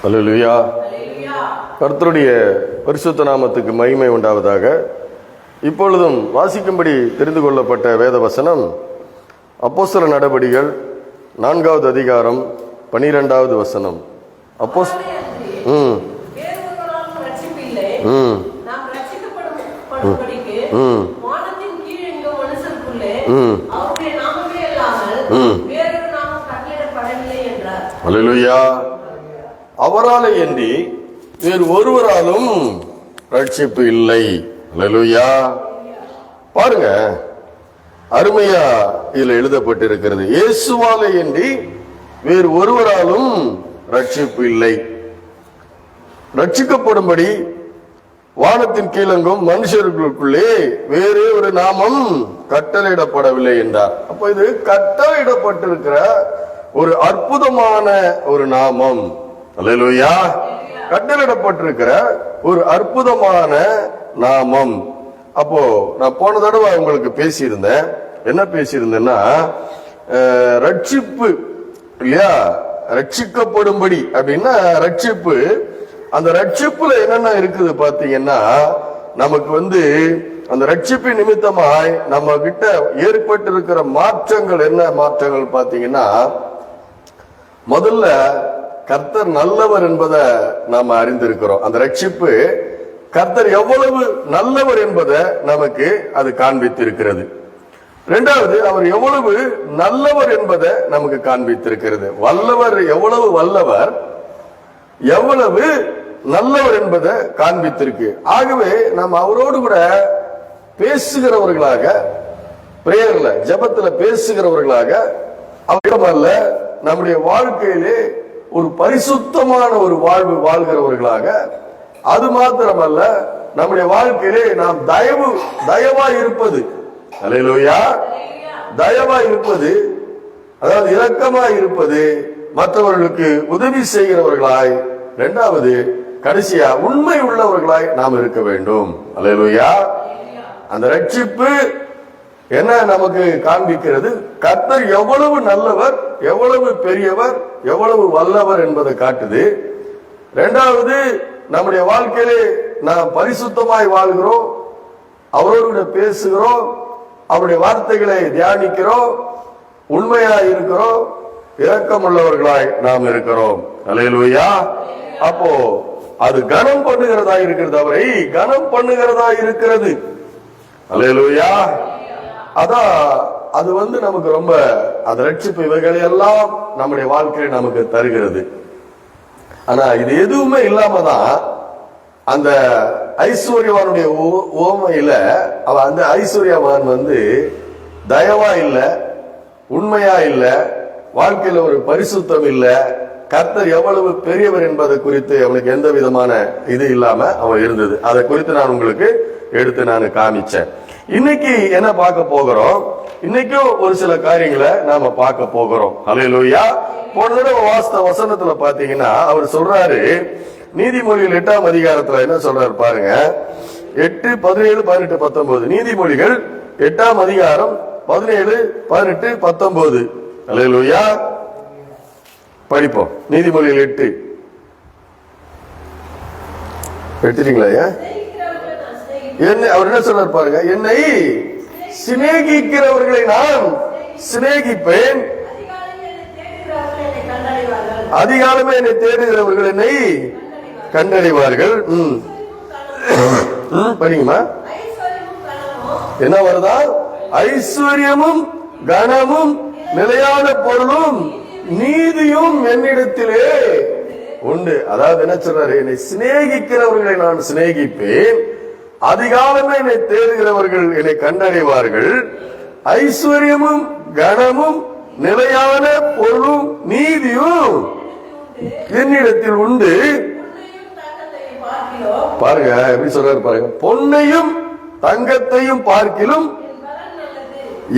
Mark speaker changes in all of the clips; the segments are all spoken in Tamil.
Speaker 1: அல்லேலூயா. கர்த்தருடைய பரிசுத்த நாமத்துக்கு மகிமை உண்டாவதாக. இப்பொழுதும் வாசிக்கும்படி தெரிந்து கொள்ளப்பட்ட வேத வசனம் அப்போஸ்தலர் நடபடிகள் 4வது அதிகாரம் 12வது வசனம். அல்லேலூயா. அவராலே அன்றி வேறு ஒருவராலும் ரட்சிப்பு இல்லை. அல்லேலூயா. பாருங்க, அருமையா இதுல எழுதப்பட்டிருக்கிறது. இயேசுவாலே அன்றி வேறு ஒருவராலும் ரட்சிப்பு இல்லை. ரட்சிக்கப்படும்படி வானத்தின் கீழங்கும் மனுஷர்களுக்குள்ளே வேறு ஒரு நாமம் கட்டளையிடப்படவில்லை என்றார். அப்ப இது கட்டளையிடப்பட்டிருக்கிற ஒரு அற்புதமான ஒரு நாமம். அல்லேலூயா. கட்டளையிடப்பட்டிருக்கிற ஒரு அற்புதமான நாமம். அப்போ நான் போன தடவை உங்களுக்கு பேசியிருந்தேன். என்ன பேசியிருந்தேன்னா, ரட்சிப்பு இல்லையா, ரட்சிக்கப்படும்படி அப்படின்னா ரட்சிப்பு. அந்த ரட்சிப்புல என்னென்ன இருக்குது பாத்தீங்கன்னா, நமக்கு அந்த ரட்சிப்பின் நிமித்தமாய் நம்ம கிட்ட ஏற்பட்டிருக்கிற மாற்றங்கள் என்ன மாற்றங்கள் பாத்தீங்கன்னா, முதல்ல கர்த்தர் நல்லவர் என்பதை நாம அறிந்திருக்கிறோம். அந்த ரட்சிப்பு கர்த்தர் எவ்வளவு நல்லவர் என்பதை நமக்கு அது காண்பித்திருக்கிறது. இரண்டாவது, அவர் எவ்வளவு நல்லவர் என்பதை நமக்கு காண்பித்திருக்கிறது. வல்லவர் எவ்வளவு வல்லவர், எவ்வளவு நல்லவர் என்பதை காண்பித்திருக்கு. ஆகவே நாம் அவரோடு கூட பேசுகிறவர்களாக, பிரேயர்ல ஜெபத்துல பேசுகிறவர்களாக, அவரிடமல்ல நம்முடைய வாழ்க்கையிலே ஒரு பரிசுத்தமான ஒரு வாழ்வு வாழ்கிறவர்களாக, அது மாத்திரமல்ல நம்முடைய வாழ்க்கையிலே நாம் தயவாய் இருப்பது. அல்லேலூயா. தயவாய் இருப்பது, அதாவது இரக்கமாய் இருப்பது, மற்றவர்களுக்கு உதவி செய்கிறவர்களாய், இரண்டாவது கடைசியா உண்மை உள்ளவர்களாய் நாம் இருக்க வேண்டும். அல்லேலூயா. அந்த ரட்சிப்பு என்ன நமக்கு காண்பிக்கிறது? கர்த்தர் எவ்வளவு நல்லவர், எவ்வளவு பெரியவர், எவ்வளவு வல்லவர் என்பதை காட்டுது. இரண்டாவது, நம்முடைய வாழ்க்கையிலே நாம் பரிசுத்தமாய் வாழ்கிறோம், அவரோடு பேசுகிறோம், அவருடைய வார்த்தைகளை தியானிக்கிறோம், உண்மையாய் இருக்கிறோம், இரக்கம் உள்ளவர்களாய் நாம் இருக்கிறோம். அல்லேலூயா. அப்போ அது கனம் பண்ணுகிறதா இருக்கிறது, அவரை கனம் பண்ணுகிறதா இருக்கிறது. அல்லேலூயா. அதான் அது நமக்கு ரொம்ப அந்த ரட்சிப்பு இவைகளை எல்லாம் நம்முடைய வாழ்க்கையை நமக்கு தருகிறது. ஆனா இது எதுவுமே இல்லாம தான் அந்த ஐஸ்வர்யவானுடைய ஓமையில அந்த ஐஸ்வர்யவான் தயவா இல்ல, உண்மையா இல்ல, வாழ்க்கையில ஒரு பரிசுத்தம் இல்ல, கர்த்தர் எவ்வளவு பெரியவர் என்பதை குறித்து அவனுக்கு எந்த விதமான இது இல்லாம அவன் இருந்தது. அதை குறித்து நான் உங்களுக்கு எடுத்து நான் காமிச்சேன். இன்னைக்கு என்ன பார்க்க போகிறோம்? இன்னைக்கும் ஒரு சில காரியங்களை நாம பார்க்க போகிறோம். அல்லேலூயா. போன தடவை வாஸ்த வசனத்துல பாத்தீங்கன்னா அவர் சொல்றாரு, நீதிமொழிகள் 8ஆம் அதிகாரத்துல என்ன சொல்றாரு பாருங்க, 8, 17, 18, 19. நீதிமொழிகள் 8ஆம் அதிகாரம் 17, 18, 19. அல்லேலூயா. படிப்போம். நீதிமொழிகள் 8 எடுத்துட்டீங்களா? அவர் என்ன சொல்றாரு பாருங்க, என்னை சிநேகிக்கிறவர்களை நான் சிநேகிப்பேன், அதிகாலமே என்னை தேடுகிறவர்கள் என்னை கண்டடைவார்கள். படிங்கம்மா. என்ன வருதா? ஐஸ்வர்யமும் கனமும் நிலையான பொருளும் நீதியும் என்னிடத்திலே உண்டு. அதாவது என்ன சொல்றாரு, என்னை சிநேகிக்கிறவர்களை நான் சிநேகிப்பேன், அதிகாலமே என்னை தேடுகிறவர்கள் என்னை கண்டடைவார்கள், ஐஸ்வர்யமும் கனமும் நிலையான பொருளும் நீதியும் என்னிடத்தில் உண்டு. பாருங்க எப்படி சொல்றாரு பாருங்க, பொன்னையும் தங்கத்தையும் பார்க்கிலும்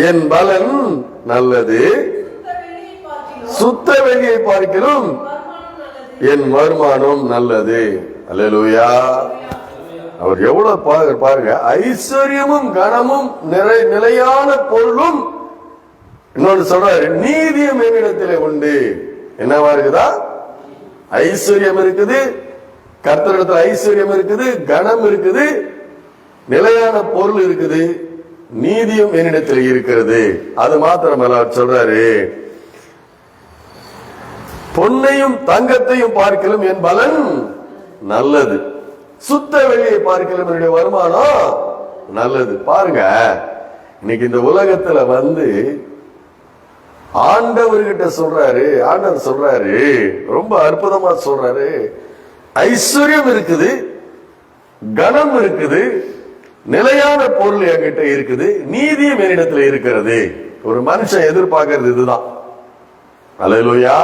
Speaker 1: என் பலன் நல்லது, சுத்த வெளியை பார்க்கிலும் என் வருமானம் நல்லது. அல்லேலூயா. அவர் எவ்வளவு பாருங்க, ஐஸ்வர்யமும் கனமும் நிலையான பொருளும், இன்னொன்று சொல்றாரு, நீதியும் என்னிடத்திலே உண்டு. என்னவா இருக்குதா? ஐஸ்வர்யம் இருக்குது, கர்த்தரிடத்துல ஐஸ்வர்யம் இருக்குது, கனம் இருக்குது, நிலையான பொருள் இருக்குது, நீதியும் என்னிடத்தில் இருக்கிறது. அது மாத்திரமல்ல, சொல்றாரு, பொன்னையும் தங்கத்தையும் பார்க்கலும் என் பலன் நல்லது, சுத்த வெளியை பார்க்கலும் என்னுடைய வருமானம் நல்லது. பாருங்க, இன்னைக்கு இந்த உலகத்துல ஆண்டவர்கிட்ட சொல்றாரு, ஆண்டவர் சொல்றாரு, ரொம்ப அற்புதமா சொல்றாரு, ஐஸ்வர்யம் இருக்குது, கனம் இருக்குது, நிலையான பொருள் என்கிட்ட இருக்குது, நீதியும் என்னிடத்துல இருக்கிறது. ஒரு மனுஷன் எதிர்பார்க்கறது இதுதான். அல்லேலூயா.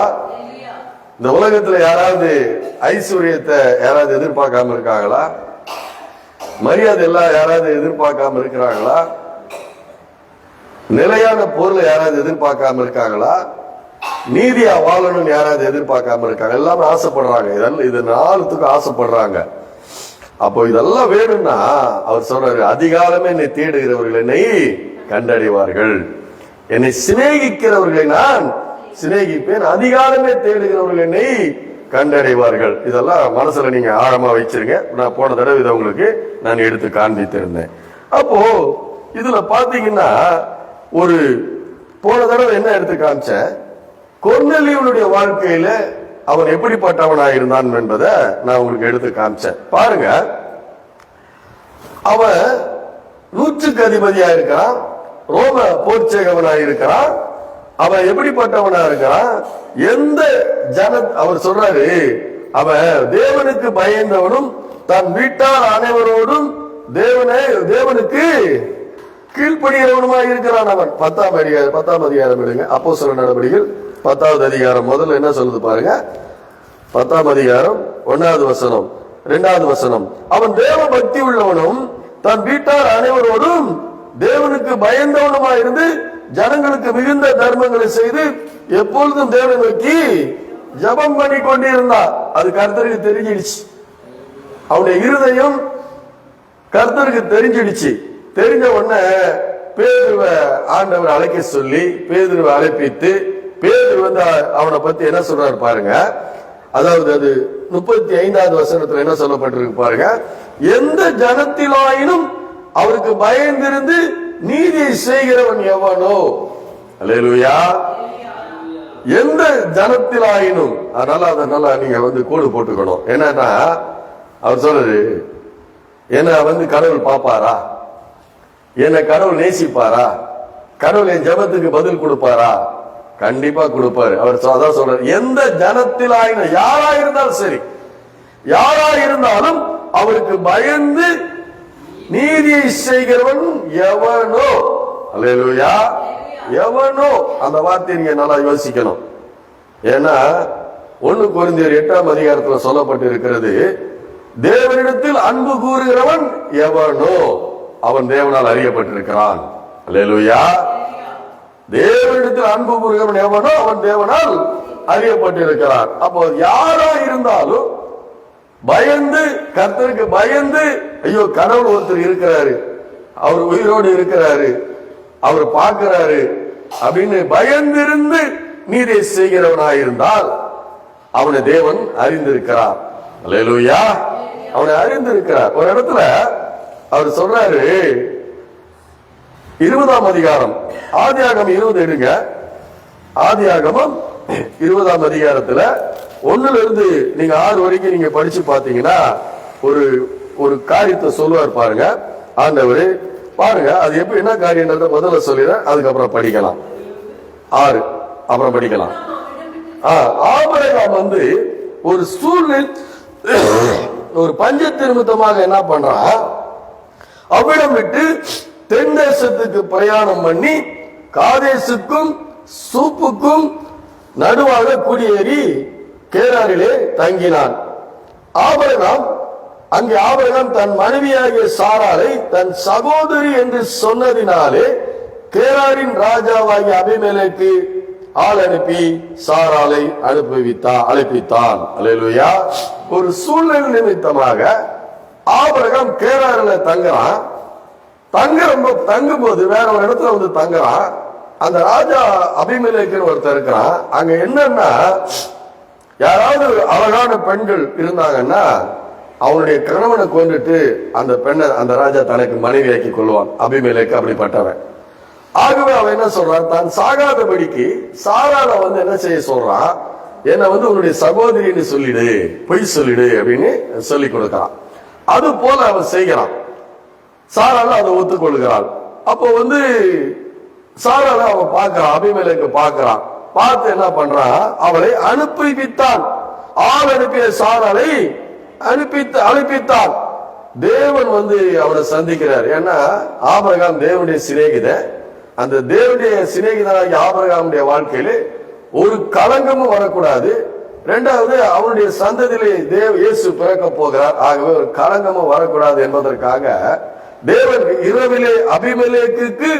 Speaker 1: இந்த உலகத்துல யாராவது ஐஸ்வர்யத்தை யாராவது எதிர்பார்க்காம இருக்காங்களா? மரியாதை எல்லாம் யாராவது எதிர்பார்க்காம இருக்கிறாங்களா? நிலையான பொருளை யாராவது எதிர்பார்க்காம இருக்காங்களா? நீதியா வாழணும்னு யாராவது எதிர்பார்க்காம இருக்காங்க? எல்லாமே ஆசைப்படுறாங்க, இது நாளுத்துக்கு ஆசைப்படுறாங்க. அப்போ இதெல்லாம் வேணும்னா அவர் சொல்றாரு, அதிகாலமே என்னை தேடுகிறவர்கள் என்னை கண்டடைவார்கள், என்னை சிநேகிக்கிறவர்களை நான் சிநேகிப்பேன், அதிகாலமே தேடுகிறவர்கள் என்னை கண்டடைவார்கள். இதெல்லாம் மனசுல நீங்க ஆழமா வச்சிருங்க. நான் போன தடவை இதை உங்களுக்கு நான் எடுத்து காண்பித்திருந்தேன். அப்போ இதுல பாத்தீங்கன்னா, ஒரு போன தடவை என்ன எடுத்து காமிச்சேன், கொர்நேலியுடைய வாழ்க்கையில அவன் எப்படிப்பட்டவனாக இருந்தான் என்பதை நான் உங்களுக்கு எடுத்து காமிச்சேன். பாருங்க, அவன் 100க்கு அதிபதியா இருக்கிறான், ரோம போர்ச்சேகவனாக இருக்கிறான். அவன் எப்படிப்பட்டவனா இருக்கிறான், எந்த அவர் சொல்றாரு, அவன் தேவனுக்கு பயந்தவனும் தன் வீட்டார் அனைவரோடும் தேவனுக்கு கீழ்ப்படுகிறவனுமா இருக்கிறான். அவன் 10ஆம் அதிகாரம் எடுங்க, அப்போஸ்தலர் நடபடிகள் 10வது அதிகாரம் முதல்ல என்ன சொல்லுது பாருங்க. 10ஆம் அதிகாரம் 1வது வசனம் 2வது வசனம், அவன் தேவ பக்தி உள்ளவனும் தன் வீட்டார் அனைவரோடும் தேவனுக்கு பயந்தவனுமா இருந்து ஜனங்களுக்கு மிகுந்த தர்மங்களை செய்து எப்பொழுதும் தேவனை நோக்கி ஜபம் பண்ணி கொண்டிருந்தான். அது கர்த்தருக்கு தெரிஞ்சிடுச்சு, அவனுடைய இருதயம் கர்த்தருக்கு தெரிஞ்சிடுச்சு. தெரிஞ்ச உடனே பேதுருவை ஆண்டவர் அழைக்க சொல்லி பேதுருவை அழைப்பித்து, பேதுரு அவனை பத்தி என்ன சொல்றாரு பாருங்க. அதாவது அது 35வது வசனத்துல என்ன சொல்லப்பட்டிருக்கு பாருங்க. எந்த ஜனத்திலாயினும் அவருக்கு பயந்திருந்து நீதியை செய்கிறவன் எவனோ. அல்லேலூயா. எந்த ஜனத்திலாயினும், அதனால நீங்க கோடு போட்டுக்கணும். என்னன்னா அவர் சொல்றாரு, என்ன கடவுள் பாப்பாரா, என்ன கடவுள் நேசிப்பாரா, கடவுள் என் ஜபத்துக்கு பதில் கொடுப்பாரா? கண்டிப்பா கொடுப்பாரு. அவர் அதான் சொல்றாரு, எந்த ஜனத்திலாயினும், யாரா இருந்தாலும் சரி, யாரா இருந்தாலும் அவருக்கு பயந்து நீதியை செய்கிறவன் எவனோ. அல்லேலூயா. எவனோ, அந்த வார்த்தை நீங்க நல்லா யோசிக்கணும். ஏன்னா 1 கொரிந்தியர் 8ஆம் அதிகாரத்தில் சொல்லப்பட்டு இருக்கிறது, தேவனிடத்தில் அன்பு கூறுகிறவன் எவனோ அவன் தேவனால் அறியப்பட்டிருக்கிறான். அல்லேலூயா. தேவனிடத்தில் அன்பு கூறுகிறவன் எவனோ அவன் தேவனால் அறியப்பட்டிருக்கிறான். அப்போ யாரா இருந்தாலும் பயந்து, கர்த்தருக்கு பயந்து, ஐயோ கடவுள் ஒருத்தர் இருக்கிறாரு, அவர் உயிரோடு இருக்கிறாரு, அவர் பார்க்கிறாரு அப்படின்னு பயந்திருந்து நீதியை செய்கிறவனாயிருந்தால் அவனை தேவன் அறிந்திருக்கிறார். அல்லேலூயா. அவனை அறிந்திருக்கிறார். ஒரு இடத்துல அவர் சொல்றாரு, 20ஆம் அதிகாரம், ஆதியாகமம் 20 எடுங்க. ஆதியாகமம் 20ஆம் அதிகாரத்துல 1ல இருந்து நீங்க 6 வரைக்கும் நீங்க படிச்சு பாத்தீங்கன்னா ஒரு காரியத்தை சொல்லுவார் பாருங்க ஆண்டவரு. பாருங்க அது எப்படி, என்ன காரியம்ன்றத முதல்ல சொல்லிடுறேன், அதுக்கப்புறம் படிக்கலாம். 6 அப்புறம் படிக்கலாம். ஆபிரகாம் ஒரு சூழ்நிலை, ஒரு பஞ்சத்து நிமித்தமாக என்ன பண்றான், அவ்விடம் விட்டு தென் தேசத்துக்கு பிரயாணம் பண்ணி காதேசுக்கும் சூப்புக்கும் நடுவாக குடியேறி கேராரிலே தங்கினான். ஆபிரகாம் தன் மனைவியாகிய சாராளை தன் சகோதரி என்று சொன்னதினாலே கேராரின் ராஜாவாகிய அபிமெலேக்கு ஆள் அனுப்பி சாராளை அழைப்பித்தான். அல்லேலூயா. ஒரு சூழ்நிலை நிமித்தமாக ஆபிரகாம் கேராரில தங்குறான். தங்கும்போது வேற ஒரு இடத்துல தங்குறான். அந்த ராஜா அபிமெலேக்குன்னு ஒருத்தர் இருக்கிறான். அங்க என்னன்னா, யாராவது அழகான பெண்கள் இருந்தாங்கன்னா அவனுடைய கணவனை கொண்டுட்டு அந்த பெண்ணை அந்த ராஜா தனக்கு மனைவியாக்கி கொள்வான். அபிமெலேக்கு அப்படிப்பட்டவன். ஆகவே அவன் என்ன சொல்றான், தான் சாகாதபடிக்கு சாராள என்ன செய்ய சொல்றான், என்ன உன்னுடைய சகோதரின்னு சொல்லிடு, பொய் சொல்லிடு அப்படின்னு சொல்லி கொடுக்கிறான். அது போல அவன் செய்கிறான். சாராள அதை ஒத்துக்கொள்கிறாள். அப்போ சாராள அவன் பார்க்கிறான், அபிமெலேக்கு பார்க்கிறான். பார்த்து என்ன பண்றான், அவளை அனுப்பிவித்தான். ஆள் அனுப்பிய சாராளை அனுப்பித்தான். தேவன் அவரை சந்திக்கிறார். ஏன்னா ஆபிரகாம் தேவனுடைய சிநேகிதன். அந்த தேவனுடைய சிநேகிதனாகிய ஆபிரகாமுடைய வாழ்க்கையில ஒரு களங்கமும் வரக்கூடாது. இரண்டாவது அவனுடைய சந்ததியிலே இயேசு பிறக்க போகிறார். ஆகவே ஒரு களங்கமும் வரக்கூடாது என்பதற்காக தேவன் இரவிலே அபிமெலேக்குக்கு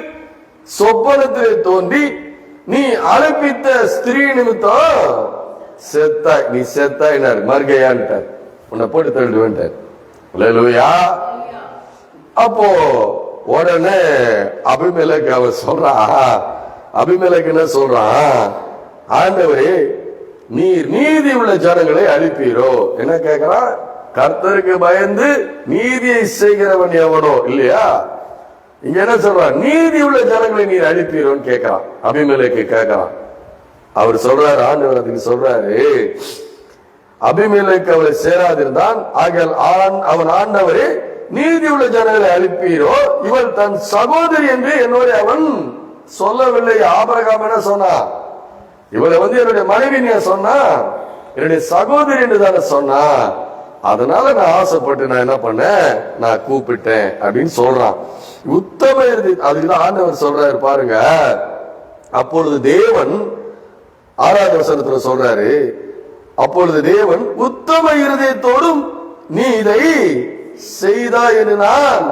Speaker 1: சொப்பனத்திலே தோன்றி, நீ அழைப்பித்த ஸ்திரீ நிமித்தம் செத்தாய், நீ செத்தாயினார், மர்கையான்ட்டார், உன்னை போட்டு தள்ளிடுவேன்ட்டார். அல்லேலூயா. அப்போ உடனே அபிமெலேக்கு அவன் சொல்றான், அபிமெலேக்கு என்ன சொல்றான், ஆண்டவரே நீர் நீதி உள்ள ஜனங்களை அழிப்பீரோ. என்ன கேட்கிறான், கர்த்தருக்கு பயந்து நீதியை செய்கிறவன் எவனோ இல்லையா. இங்க என்ன சொல்றான், நீதி உள்ள ஜனங்களை நீர் அழிப்பீரோன்னு கேட்கிறான். அபிமெலேக்கு கேட்கிறான். அவர் சொல்றாரு, ஆண்டவர் அதுக்கு சொல்றாரு, அபிமெலேக்கு அவளை சேராதிருந்தான், ஆகையால் அவன் ஆண்டவரே நீதி உள்ள ஜனங்களை அழிப்பீரோ, இவள் தன் சகோதரி என்று என்னோட அவன் சொல்லவில்லை. ஆபிரகாம் என்ன சொன்னா, இவளை என்னுடைய மனைவி நீ சொன்னா, என்னுடைய சகோதரி என்று தானே சொன்னா, அதனால நான் ஆசைப்பட்டு நான் என்ன பண்ணேன், நான் கூப்பிட்டேன் அப்படின்னு சொல்றான். உத்தம அதுக்குதான் ஆண்டவர் சொல்றாரு பாருங்க. அப்பொழுது தேவன் 6வது வசனத்துல சொல்றாரு, அப்பொழுது தேவன் உத்தம இருதயத்தோடும் நீ இதை செய்தா என்று நான்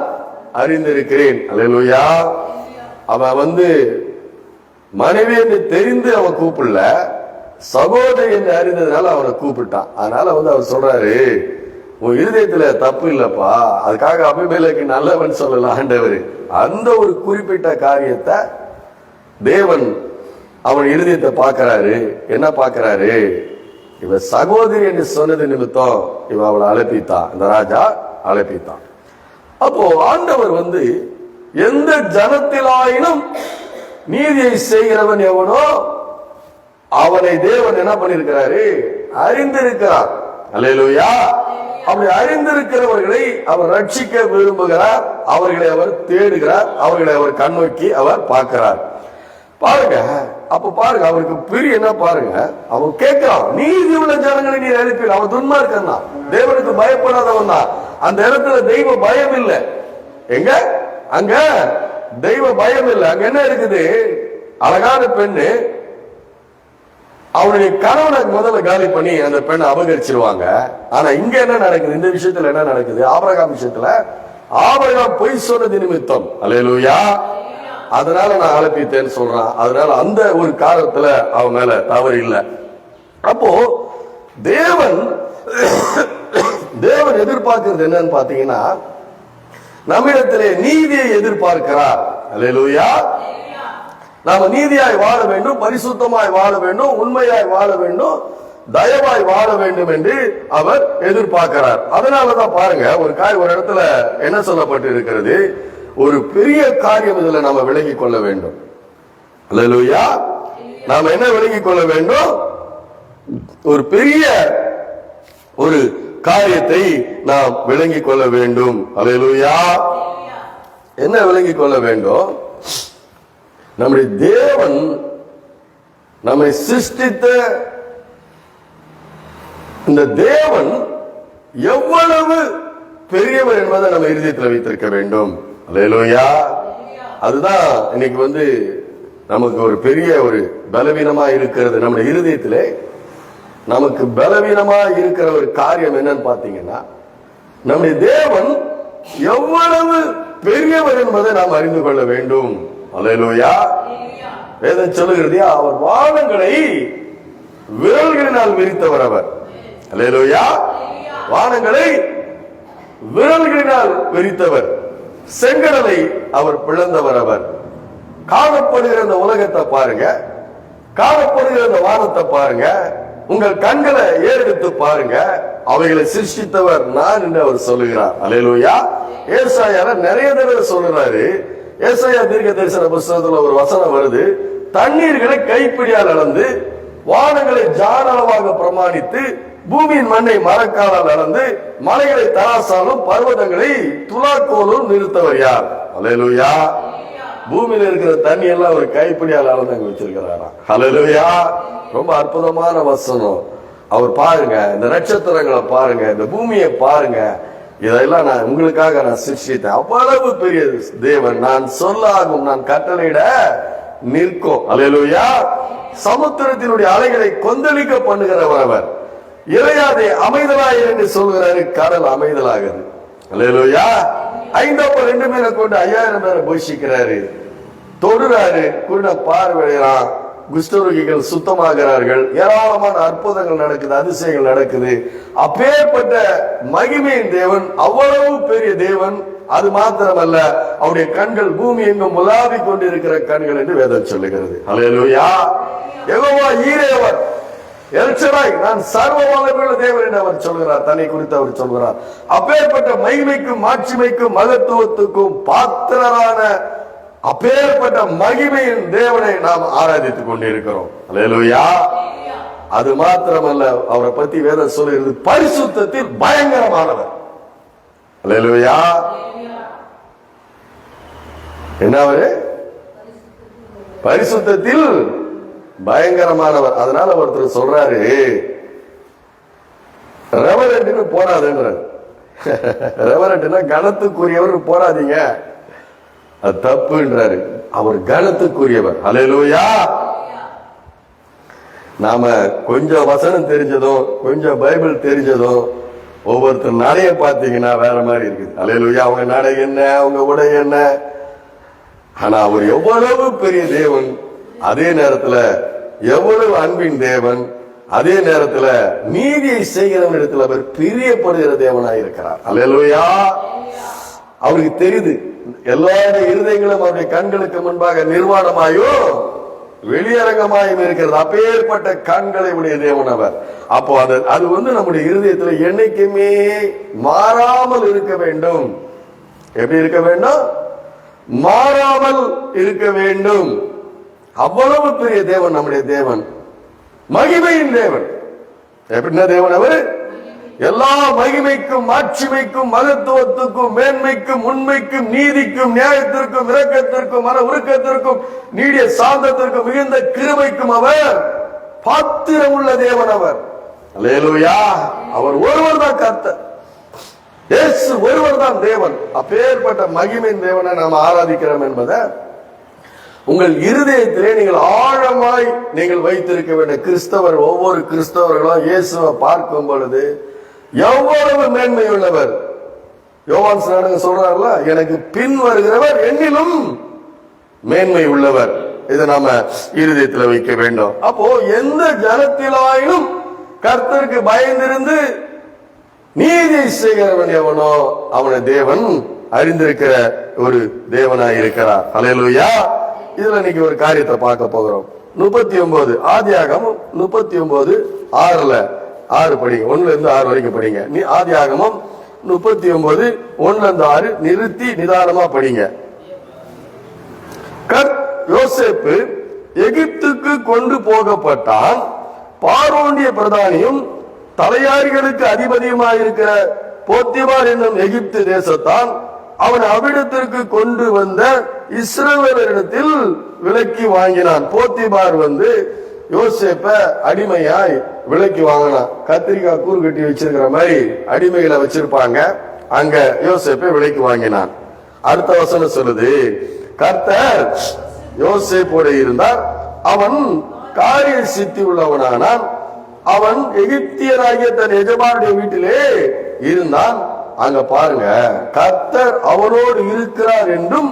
Speaker 1: அறிந்திருக்கிறேன். அல்லேலூயா. அவன் மனைவி என்று தெரிந்து அவன் கூப்பிடல, சகோதரி என்று அறிந்ததுனால அவனை கூப்பிட்டான். அதனால அவர் சொல்றாரு, உன் இருதயத்துல தப்பு இல்லப்பா, அதுக்காக அபிமெலேக்கு நல்லவன் சொல்லலாம் ஆண்டவர். அந்த ஒரு குறிப்பிட்ட காரியத்தை தேவன் அவன் இருதயத்தை பார்க்கிறாரு. என்ன பார்க்கிறாரு, இவ சகோதரி என்று சொன்னது நிமித்தம் இவ அவளை அழைப்பித்தான், இந்த ராஜா அழைப்பித்தான். அப்போ ஆண்டவர் எந்த ஜனத்திலாயினும் நீதியை செய்கிறவன் எவனோ அவனை தேவன் என்ன பண்ணிருக்கிறாரு, அறிந்திருக்கிறார். அல்லேலூயா. அப்படி அறிந்திருக்கிறவர்களை அவர் ரட்சிக்க விரும்புகிறார், அவர்களை அவர் தேடுகிறார், அவர்களை அவர் கண்ணோக்கி அவர் பார்க்கிறார். பாருங்க, அப்ப பாருங்க அவருக்கு பெரிய என்ன பாருங்க, அவன் கேட்கிறான், நீதி உள்ள ஜனங்களை நீர் அனுப்பி. அவன் துன்மார்க்கன் தான், தேவனுக்கு பயப்படாதவன் தான். அந்த இடத்துல தெய்வ பயம் இல்லை. எங்க அங்க தெய்வ பயம் இல்லை. அங்க என்ன இருக்குது, அழகான பெண்ணு, அவனுடைய கணவனை முதல்ல காலி பண்ணி அந்த பெண்ணை அபகரிச்சிருவாங்க. ஆனா இங்க என்ன நடக்குது, இந்த விஷயத்துல என்ன நடக்குது, ஆபிரகாம் விஷயத்துல ஆபிரகாம் பொய் சொன்னது நிமித்தம், அல்லேலூயா, அதனால நான் அழைப்பித்தேன்னு சொல்றான். அதனால அந்த ஒரு காரணத்துல அவன் மேல தவறு இல்லை. அப்போ தேவன் எதிர்பார்க்கிறது என்னன்னு பாத்தீங்கன்னா, நம்மிடத்திலே நீதியை எதிர்பார்க்கிறார். அல்லேலூயா. நாம நீதியாய் வாழ வேண்டும், பரிசுத்தமாய் வாழ வேண்டும், உண்மையாய் வாழ வேண்டும், தயவாய் வாழ வேண்டும் என்று அவர் எதிர்பார்க்கிறார். அதனாலதான் பாருங்க, ஒரு இடத்துல என்ன சொல்லப்பட்டு இருக்கிறது, ஒரு பெரிய காரியம் இதுல நாம விளங்கிக் கொள்ள வேண்டும். அல்லேலூயா. நாம என்ன விளங்கிக் கொள்ள வேண்டும், ஒரு பெரிய ஒரு காரியத்தை நாம் விளங்கிக் கொள்ள வேண்டும். அல்லேலூயா. என்ன விளங்கிக் கொள்ள வேண்டும், நம்முடைய தேவன் நம்மை சிருஷ்டித்த இந்த தேவன் எவ்வளவு பெரியவர் என்பதை நம்ம இருதயத்தில் வைத்திருக்க வேண்டும். அல்லேலூயா. அதுதான் இன்னைக்கு நமக்கு ஒரு பெரிய ஒரு பலவீனமா இருக்கிறது. நம்முடைய இருதயத்திலே நமக்கு பலவீனமா இருக்கிற ஒரு காரியம் என்னன்னு பாத்தீங்கன்னா, நம்முடைய தேவன் எவ்வளவு பெரியவர் என்பதை நாம் அறிந்து கொள்ள வேண்டும். அல்லேலூயா. வேதம் சொல்லுகிறது, அவர் வானங்களை விரல்களினால் விரித்தவர் அவர். அல்லேலூயா. வானங்களை விரல்களினால் விரித்தவர், செங்கடலை அவர் பிளந்தவர் அவர். காணப்படுகிற இந்த உலகத்தை பாருங்க, காணப்படுகிற அந்த வானத்தை பாருங்க, உங்கள் கண்களை ஏறெடுத்து பாருங்க, அவைகளை சிருஷ்டித்தவர் நான் என்று அவர் சொல்லுகிறார். அல்லேலூயா. ஏசாயால நிறைய தடவை சொல்லுறாரு. ஏசாயா தீர்க்க தரிசன புஸ்தகத்துல ஒரு வசனம் வருது, தண்ணீர்களை கைப்பிடியால் அளந்து வானங்களை ஜானளவாக பிரமாணித்து பூமியின் மண்ணை மரக்காலால் அளந்து மலைகளை தராசாலும் பர்வதங்களை துலாக்கோலும் நிறுத்தவர் யார்? அல்லேலூயா. பூமியில இருக்கிற தண்ணி எல்லாம் ஒரு கைப்பிடியால் அளந்து அங்க வச்சிருக்கிறாராம். அல்லேலூயா. ரொம்ப அற்புதமான வசனம். அவர் பாருங்க, இந்த நட்சத்திரங்களை பாருங்க, இந்த பூமியை பாருங்க, இதெல்லாம் நான் உங்களுக்காக நான் சிருஷ்டித்தேன். அவ்வளவு பெரிய தேவன். நான் சொல்லாகும், நான் கட்டளையிட நிற்கும். அல்லேலூயா. சமுத்திரத்தினுடைய அலைகளை கொந்தளிக்க பண்ணுகிறவர் அவர். இறையாதே அமைதலாய் என்று சொல்கிறாரு, கடல் அமைதலாகுது. அல்லேலூயா. 5 மீனை கொண்டு 5000 பேரை போஷிக்கிறாரு, தொடுறாரு, குருட பார்வையிறான், குஷ்டரோகிகள் சுத்தமாகிறார்கள், ஏராளமான அற்புதங்கள் நடக்குது, அதிசயங்கள் நடக்குது. அப்பேற்பட்ட மகிமையின் தேவன், அவ்வளவு பெரிய தேவன். அது மாத்திரமல்ல, அவருடைய கண்கள் பூமி எங்கும் உலாவிக் கொண்டிருக்கிற கண்கள் என்று வேதம் சொல்லுகிறது. அல்லேலூயா. யெகோவா ஈரே அவர், எல்சடாய், நான் சர்வ வல்லமையுள்ள தேவன் என்று அவர் சொல்கிறார். தன்னை குறித்து அவர் சொல்கிறார். அப்பேற்பட்ட மகிமைக்கும் மாட்சிமைக்கும் மகத்துவத்துக்கும் பாத்திரரான அப்பேற்பட்ட மகிமையின் தேவனை நாம் ஆராதித்துக் கொண்டிருக்கிறோம். அல்லேலூயா. அது மாத்திரமல்ல, அவரை பத்தி வேதம் சொல்லுகிறது, பரிசுத்தத்தில் பயங்கரமானவர். அல்லேலூயா. என்ன அவரு? பரிசுத்தத்தில் பயங்கரமானவர். அதனால ஒருத்தர் சொல்றாரு, ரெவரண்ட்னு போடாதுன்றார். ரெவரண்ட்னா கனத்துக்குரியவர் போடாதீங்க, அது தப்புன்றாரு. அவர் கனத்துக்குரியவர். அல்லேலூயா. நாம கொஞ்சம் வசனம் தெரிஞ்சதும் கொஞ்சம் பைபிள் தெரிஞ்சதும் ஒவ்வொருத்தர் நடைய பார்த்தீங்கன்னா வேற மாதிரி இருக்குது. அல்லேலூயா. அவங்க நடை என்ன, அவங்க உடை என்ன, ஆனா அவர் எவ்வளவு பெரிய தேவன், அதே நேரத்துல எவ்வளவு அன்பின் தேவன், அதே நேரத்துல நீதியை செய்கிறவன் இடத்துல அவர் பிரியப்படுகிற தேவனாய் இருக்கிறார். அல்லேலூயா. அவருக்கு தெரியுது, எல்லாருடைய இருதயங்களும் அவருடைய கண்களுக்கு முன்பாக நிர்வாணமாயும் வெளியரங்கமாயும் இருக்கிறது. அப்பேற்பட்ட கண்களை உடைய தேவன் அவர். அப்போ அது நம்முடைய இருதயத்துல என்னைக்குமே மாறாமல் இருக்க வேண்டும். எப்படி இருக்க வேண்டும்? மாறாமல் இருக்க வேண்டும். அவ்வளவு பெரிய தேவன் நம்முடைய தேவன், மகிமையின் தேவன். எப்படின்னா தேவன் அவர் எல்லா மகிமைக்கும் மாட்சிமைக்கும் மகத்துவத்துக்கும் மேன்மைக்கும் உண்மைக்கும் நீதிக்கும் நியாயத்திற்கும் இரக்கத்திற்கும் மன உருக்கத்திற்கும் நீடிய சாந்தத்திற்கும் மிகுந்த கிருபைக்கும் அவர் பாத்திரம் உள்ள தேவன் அவர். அல்லேலூயா. அவர் ஒருவர் தான் கர்த்தர், இயேசு ஒருவர் தான் தேவன். அப்பேற்பட்ட மகிமையின் தேவனை நாம் ஆராதிக்கிறோம் என்பதை உங்கள் இருதயத்திலே நீங்கள் ஆழமாய் நீங்கள் வைத்திருக்க வேண்டிய கிறிஸ்தவர். ஒவ்வொரு கிறிஸ்தவர்களும் இயேசுவை பார்க்கும் பொழுது எவ்வளவு மேன்மை உள்ளவர். யோவான் ஸ்நானகன் சொல்றாருல, எனக்கு பின் வருகிறவர் என்னிலும் மேன்மை உள்ளவர். இதை நாம இருதயத்தில் வைக்க வேண்டும். அப்போ எந்த ஜனத்திலாயினும் கர்த்தருக்கு பயந்திருந்து நீதி செய்கிறவன் எவனோ அவனை தேவன் அறிந்திருக்கிற ஒரு தேவனாய் இருக்கிறார். அல்லேலூயா. இதுல இன்னைக்கு ஒரு காரியத்தை பார்க்க போகிறோம். 39 ஆதியாகமம் 39:6 படிங்க. 1-6 வரைக்கும் படிங்க. ஆதியாகமம் 39:1-6 நிறுத்தி நிதானமா படிங்க. யோசேப்பு எகிப்துக்கு கொண்டு போகப்பட்டான். பார்வோனுடைய பிரதானியும் தலையாரிகளுக்கு அதிபதியுமாயிருக்கிற போத்திபார் என்னும் எகிப்து தேசத்தான் அவன் அவ்விடத்திற்கு கொண்டு வந்த இஸ்ரவேலரிடத்தில் விலக்கி வாங்கினான். போத்திபார் யோசேப்ப அடிமையாய் விலக்கி வாங்கினான். கத்திரிக்காய் கூறு கட்டி வச்சிருக்கிற மாதிரி அடிமைகளை வச்சிருப்பாங்க. அங்க யோசேப்பை விலக்கி வாங்கினான். அடுத்த வசனம் சொல்லுது, கர்த்தர் யோசேப்போடு இருந்தார், அவன் காரிய சித்தி உள்ளவனானான். அவன் எகிப்தியராகிய தன் எஜமானுடைய வீட்டிலே இருந்தான். அங்க பாருங்க, கர்த்தர் அவனோடு இருக்கிறார் என்றும்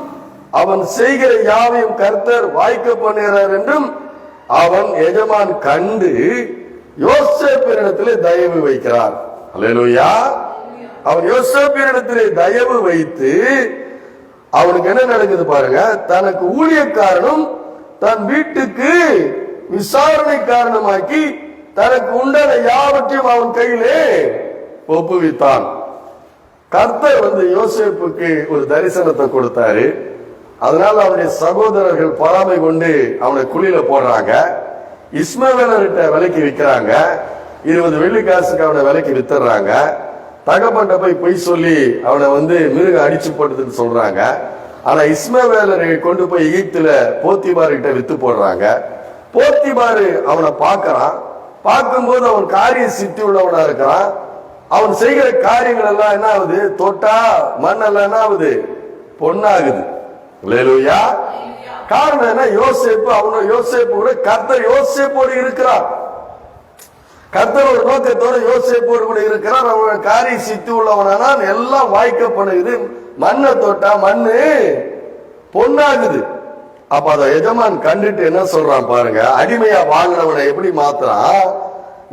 Speaker 1: அவன் செய்கிற யாவையும் கர்த்தர் வாய்க்க பண்ணுகிறார் என்றும் அவன் எஜமான் கண்டு யோசேப்பினிடத்திலே தயவு வைக்கிறார். அல்லேலூயா. அவன் யோசேப்பினிடத்திலே தயவு வைத்து அவனுக்கு என்ன நடக்குது பாருங்க, தனக்கு ஊழியக்காரனும் தன் வீட்டுக்கு விசாரணை காரணமாக்கி தனக்கு உண்டான யாவற்றையும் அவன் கையிலே ஒப்புவித்தான். கர்த்தர் யோசேப்புக்கு ஒரு தரிசனத்தை கொடுத்தாரு. அதனால அவனுடைய சகோதரர்கள் பொறாமை கொண்டு அவனை குழியில போடுறாங்க. இஸ்மவேலர்கிட்ட விலைக்கு விற்கிறாங்க. 20 வெள்ளி காசுக்கு அவனை விலைக்கு வித்துறாங்க. தகப்பன்ட்ட போய் பொய் சொல்லி அவனை மிருகம் அடிச்சு போட்டதுன்னு சொல்றாங்க. ஆனா இஸ்மவேலரை கொண்டு போய் எகிப்துல போத்திபார்கிட்ட வித்து போடுறாங்க. போத்திபாரு அவனை பார்க்கறான். பார்க்கும்போது அவன் காரிய சித்தி உள்ளவனா இருக்கிறான். அவன் செய்கிற காரியங்கள் எல்லாம் என்ன ஆகுது? தொட்டா மண்ணெல்லாம் என்ன ஆகுது? பொன்னாகுது. அல்லேலூயா. காரணம் என்ன? யோசேப்பு கூட கர்த்தர் யோசேப்போடு இருக்கிறார். கர்த்தர் ஒரு நோக்கத்தோட யோசேப்போடு கூட இருக்கிறார். அவன் காரிய சித்தி உள்ளவனானால் எல்லாம் வாய்க்கப்படுது. மண்ணை தொட்டா மண்ணு பொன்னாகுது. அப்ப அத எஜமான் கண்டுட்டு என்ன சொல்றான் பாருங்க. அடிமையா வாங்கினவனை எப்படி மாத்துறான்?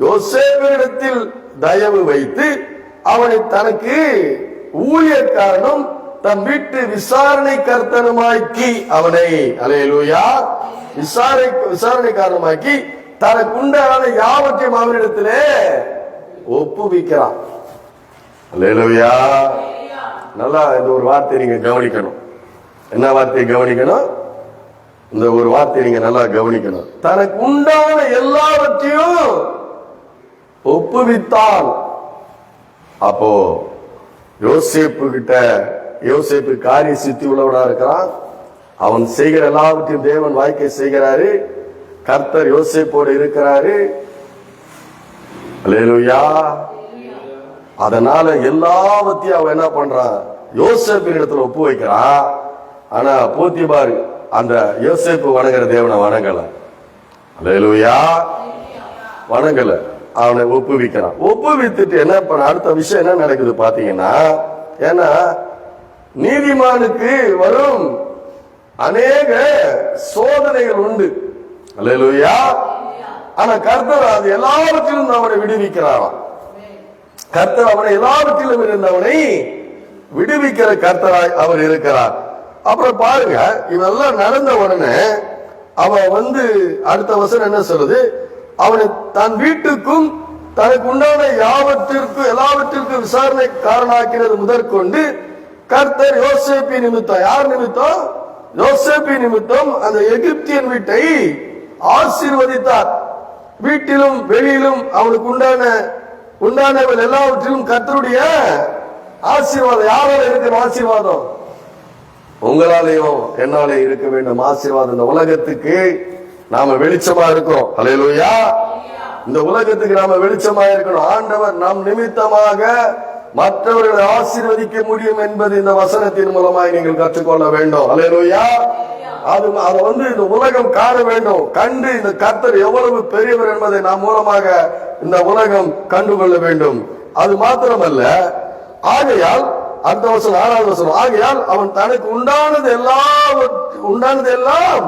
Speaker 1: யோசேப்பிடத்தில் தயவு வைத்து அவனை தனக்கு ஊழியக்காரனும் தன் வீட்டு விசாரணை கர்த்தனுமாக்கி அவனை, அல்லேலூயா, விசாரணை காரணமாக்கி தனக்கு உண்டான யாவற்றையும் அவனிடத்திலே ஒப்புவிக்கிறான். அல்லேலூயா. நல்லா இந்த ஒரு வார்த்தை நீங்க கவனிக்கணும். என்ன வார்த்தையை கவனிக்கணும்? இந்த ஒரு வார்த்தையை நீங்க நல்லா கவனிக்கணும். தனக்கு உண்டான எல்லாவற்றையும் ஒப்புவித்தான். அப்போ யோசேப்பு காரிய சித்தி உள்ளவனா இருக்கிறான். அவன் செய்கிற எல்லாவற்றையும் தேவன் வாய்க்கை செய்கிறாரு. கர்த்தர் யோசேப்போடு இருக்கிறாரு. அல்லேலூயா. அதனால எல்லாவற்றையும் அவன் என்ன பண்றான்? யோசேப்பின் இடத்துல ஒப்பு வைக்கிறான். ஆனா போத்திபார் அந்த யோசேப்பு வணங்குற தேவனை வணங்கல. அல்லேலூயா. வணங்கல. அவனை ஒப்புவிக்கிறான். ஒப்புவித்துட்டு என்ன பண்ண? அடுத்த விஷயம் என்ன நடக்குது பாத்தீங்கன்னா, ஏன்னா நீதிமானுக்கு வரும் அநேக சோதனைகள் உண்டு. அல்லேலூயா. ஆனா கர்த்தர் அது எல்லாவற்றிலும் அவனை விடுவிக்கிறாராம். கர்த்தர் அவனை எல்லாவற்றிலும் இருந்தவனை விடுவிக்கிற கர்த்தராய் அவர் இருக்கிறார். அப்புறம் பாருங்க, இவெல்லாம் நடந்த உடனே அவன் அடுத்த வசனம் என்ன சொல்லுது? அவனை தன் வீட்டுக்கும் தனக்கு உண்டான எல்லாவற்றிற்கும் விசாரணை காரணாக்கிறது முதற்கொண்டு கர்த்தர் யோசேப்பி நிமித்தம், யார் நிமித்தம்? யோசேப்பி நிமித்தம் அந்த எகிப்தியன் வீட்டை ஆசீர்வதித்தார். வீட்டிலும் வெளியிலும் அவனுக்கு உண்டானவர்கள் எல்லாவற்றிலும் கர்த்தருடைய ஆசீர்வாதம். யாரால இருக்கிற ஆசீர்வாதம்? உங்களாலேயும் என்னாலே இருக்க வேண்டும் ஆசீர்வாதம். இந்த உலகத்துக்கு நாம வெளிச்சமா இருக்கிறோம். அல்லேலூயா. இந்த உலகத்துக்கு நாம வெளிச்சமா இருக்கணும். ஆண்டவர் நம் நிமித்தமாக மற்றவர்களை ஆசீர்வதிக்க முடியும் என்பது இந்த வசனத்தின் மூலமாய் நீங்கள் கற்றுக்கொள்ள வேண்டும். அல்லேலூயா. அதை இந்த உலகம் காண வேண்டும். கண்டு இந்த கர்த்தர் எவ்வளவு பெரியவர் என்பதை நாம் மூலமாக இந்த உலகம் கண்டுகொள்ள வேண்டும். அது மாத்திரமல்ல, ஆகையால் அடுத்த வசனம் 6வது வசனம், ஆகையால் அவன் தனக்கு உண்டானது எல்லாம்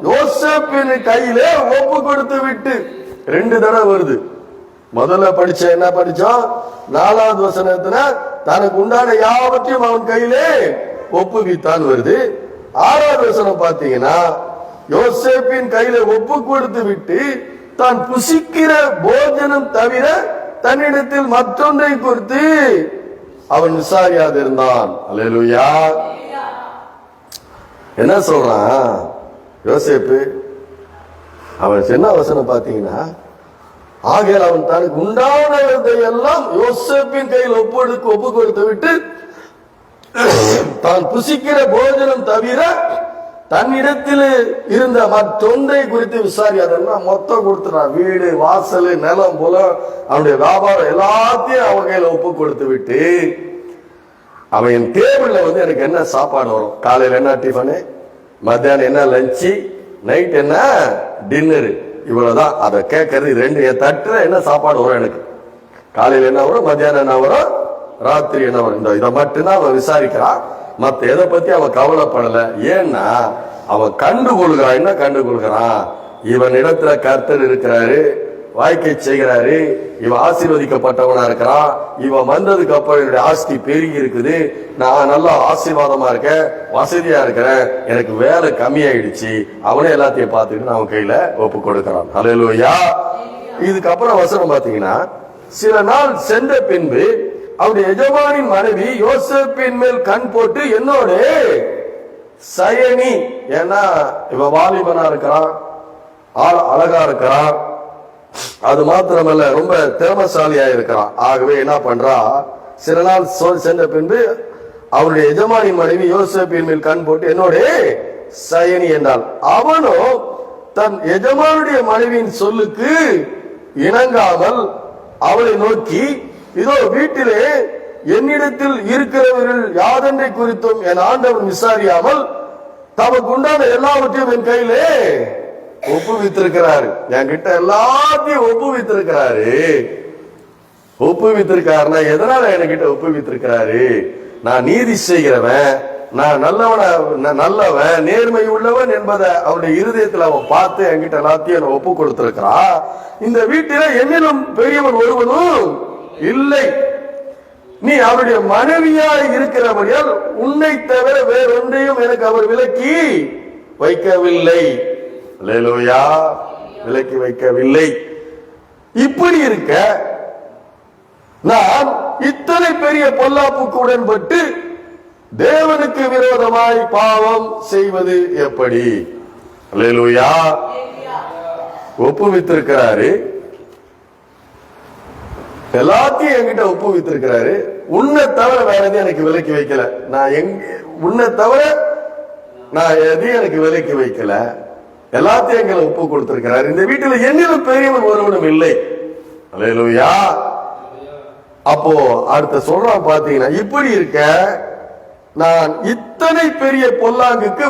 Speaker 1: யோசேப்பின் கையிலே ஒப்பு கொடுத்து விட்டு. 2 தடவை வருது. முதல்ல என்ன படிச்சோம்? 4வது வசனத்துல தனக்கு உண்டான யாவற்றையும் அவன் கையிலே ஒப்புவித்தான் வருது. 6வது வசனம் பாத்தீங்கன்னா யோசேப்பின் கையில ஒப்பு கொடுத்து விட்டு தான் புசிக்கிற போஜனம் தவிர தன்னிடத்தில் மற்றொன்றை குறித்து அவன் விசாரியாது இருந்தான். அல்லேலூயா. என்ன சொல்றான் யோசேப்பு? அவன் என்ன வசனம் பாத்தீங்கன்னா, ஆகையால் அவன் தனக்கு உண்டானதை எல்லாம் யோசேப்பின் கையில் ஒப்பு கொடுத்து விட்டு தான் புசிக்கிற போஜனம் தவிர தன்னிடத்தில் இருந்த மற்றொன்றை குறித்து விசாரியாதன்னா மொத்தம் கொடுத்துறான். வீடு, வாசல், நிலம், புலம், அவனுடைய வியாபாரம் எல்லாத்தையும் அவன் கையில ஒப்பு கொடுத்து விட்டு, அவன் டேபிள்ல எனக்கு என்ன சாப்பாடு வரும், காலையில என்ன டிஃபனு, மத்தியானம் என்ன லஞ்சு, நைட் என்ன டின்னரு, இவ்வளவுதான். அதை கேட்கறது 2. என் தட்டுல என்ன சாப்பாடு வரும், எனக்கு காலையில என்ன வரும், மத்தியானம் என்ன வரும், ராத்திரி என்ன வரும், இதை மட்டும்தான் அவன் விசாரிக்கிறான். மத்த எதை பத்தி அவன் கவலைப்படல. ஏன்னா அவன் கண்டுகொள்கிறான். என்ன கண்டுகொள்கிறான்? இவன் இடத்துல கர்த்தர் இருக்கிறாரு, வாய்க்கை செய்கிறாரு, இவன் ஆசீர்வதிக்கப்பட்டவனா இருக்கிறான், இவன் வந்ததுக்கு அப்புறம் என்னுடைய ஆஸ்தி பெருகி இருக்குது, நான் நல்லா ஆசீர்வாதமா இருக்கேன், வசதியா இருக்கிறேன், எனக்கு வேலை கம்மியாயிடுச்சு, அவனே எல்லாத்தையும் பார்த்துட்டு அவன் கையில ஒப்பு கொடுக்கிறான். ஹல்லேலூயா. இதுக்கப்புறம் வசனம் பாத்தீங்கன்னா, சில நாள் சென்ற பின்பு அவருடைய எஜமானின் மனைவி யோசேப்பின் மேல் கண் போட்டு என்னோட சயனி, ஏன்னா இவன் வாலிபனா இருக்கிறான், அழகா இருக்கிறான், அது மாத்திரமல்ல ரொம்ப திறமசாலியா இருக்கிறான். ஆகவே என்ன பண்றா, சில நாள் சென்ற பின்பு அவருடைய எஜமானின் மனைவி யோசேப்பின் மேல் கண் போட்டு என்னோட சயனி என்றால், அவனோ தன் எஜமானுடைய மனைவியின் சொல்லுக்கு இணங்காமல் அவளை நோக்கி, இதோ வீட்டிலே என்னிடத்தில் இருக்கிறவர்கள் யாதென்றை குறித்தும் என் ஆண்டவன் விசாரியாமல் தமக்கு உண்டான எல்லாவற்றையும் என் கையிலே ஒப்புவித்திருக்கிறாரு. என்கிட்ட எல்லாத்தையும் ஒப்புவித்திருக்கிறாரு. ஒப்புவித்திருக்காருன்னா எதனால என்கிட்ட ஒப்புவித்திருக்கிறாரு? நான் நீதி செய்கிறவன், நான் நல்லவன், நேர்மை உள்ளவன் என்பதை அவருடைய இருதயத்தில் அவன் பார்த்து என்கிட்ட எல்லாத்தையும் ஒப்பு கொடுத்திருக்கிறான். இந்த வீட்டில என்னிலும் பெரியவன் ஒருவனும் இல்லை, நீ அவருடைய மனைவியாய் இருக்கிறபடியால் உன்னை தவிர வேறொன்றையும் எனக்கு அவர் விலக்கி வைக்கவில்லை. அல்லேலூயா. விலக்கி வைக்கவில்லை. இப்படி இருக்க நான் இத்தனை பெரிய பொல்லாப்புக்கு உடன்பட்டு தேவனுக்கு விரோதமாய் பாவம் செய்வது எப்படி? அல்லேலூயா. ஒப்புவித்திருக்கிறாரு, எல்லாத்தையும் என்கிட்ட ஒப்புவித்திருக்கிறாரு. உன்னை தவிர வேற எதையும் எனக்கு விலக்கி வைக்கல. உன்னை தவிர நான் எதையும் எனக்கு விலக்கி வைக்கல. எல்லாத்தையும் எங்களை ஒப்பு கொடுத்திருக்கிறார். இந்த வீட்டில் என்னிலும் பெரியவன் ஒருவனும் இல்லை. அல்லேலூயா. அப்போ அடுத்த சொல்றான் பாத்தீங்கன்னா, இப்படி இருக்க நான் இத்தனை பெரிய பொல்லாங்குக்கு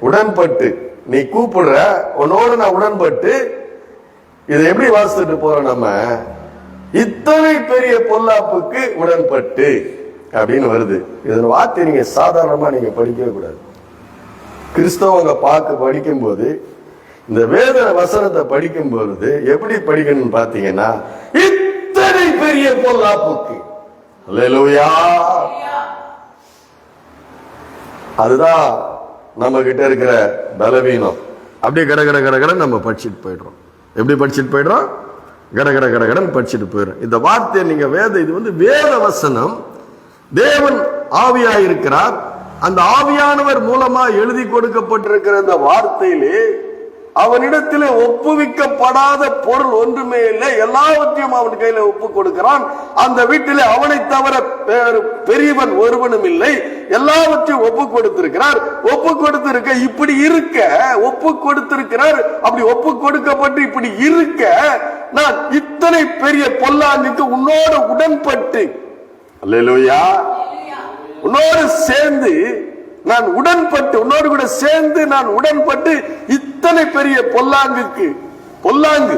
Speaker 1: உடன்பட்டு நீ கூப்பிடுற, உன்னோட நான் உடன்பட்டு, இதை எப்படி வாசித்துட்டு போறோம் நம்ம, இத்தனை பெரிய பொல்லாப்புக்கு உடன்பட்டு அப்படின்னு வருது. இதன் வார்த்தை நீங்க சாதாரணமா நீங்க படிக்கவே கூடாது. கிறிஸ்தவங்க படிக்கும் போது இந்த வேதன வசனத்தை படிக்கும் பொழுது எப்படி படிக்கணும்னு பாத்தீங்கன்னா, இத்தனை பெரிய பொல்லாப்புக்கு. அல்லேலூயா. அதுதான் நம்ம கிட்ட இருக்கிற பலவீனம். அப்படியே கட நம்ம படிச்சுட்டு போயிடுறோம். எப்படி படிச்சுட்டு போயிடுறோம்? கடன் படிச்சுட்டு போயிடும். இந்த வார்த்தை நீங்க இது வேத வசனம். தேவன் ஆவியாயிருக்கிறார். அந்த ஆவியானவர் மூலமா எழுதி கொடுக்கப்பட்டிருக்கிற இந்த வார்த்தையிலே அவனிடத்திலே ஒப்புவிக்கப்படாத பொருள் ஒன்றுமே இல்லை. எல்லாவற்றையும் அவன் கையில ஒப்பு கொடுக்கிறான். அந்த வீட்டிலே அவனை தவிர பெரியவன் ஒருவனும் இல்லை. எல்லாவற்றையும் ஒப்பு கொடுத்திருக்கிறார். ஒப்பு கொடுத்திருக்க இப்படி இருக்க ஒப்பு கொடுத்திருக்கிறார். அப்படி ஒப்பு கொடுக்கப்பட்டு இப்படி இருக்க நான் இத்தனை பெரிய பொல்லாங்குக்கு உன்னோடு உடன்பட்டு, அல்லேலூயா, உன்னோடு சேர்ந்து நான் உடன்பட்டு, உன்னோடு கூட சேர்ந்து நான் உடன்பட்டு இத்தனை பெரிய பொல்லாங்குக்கு, பொல்லாங்கு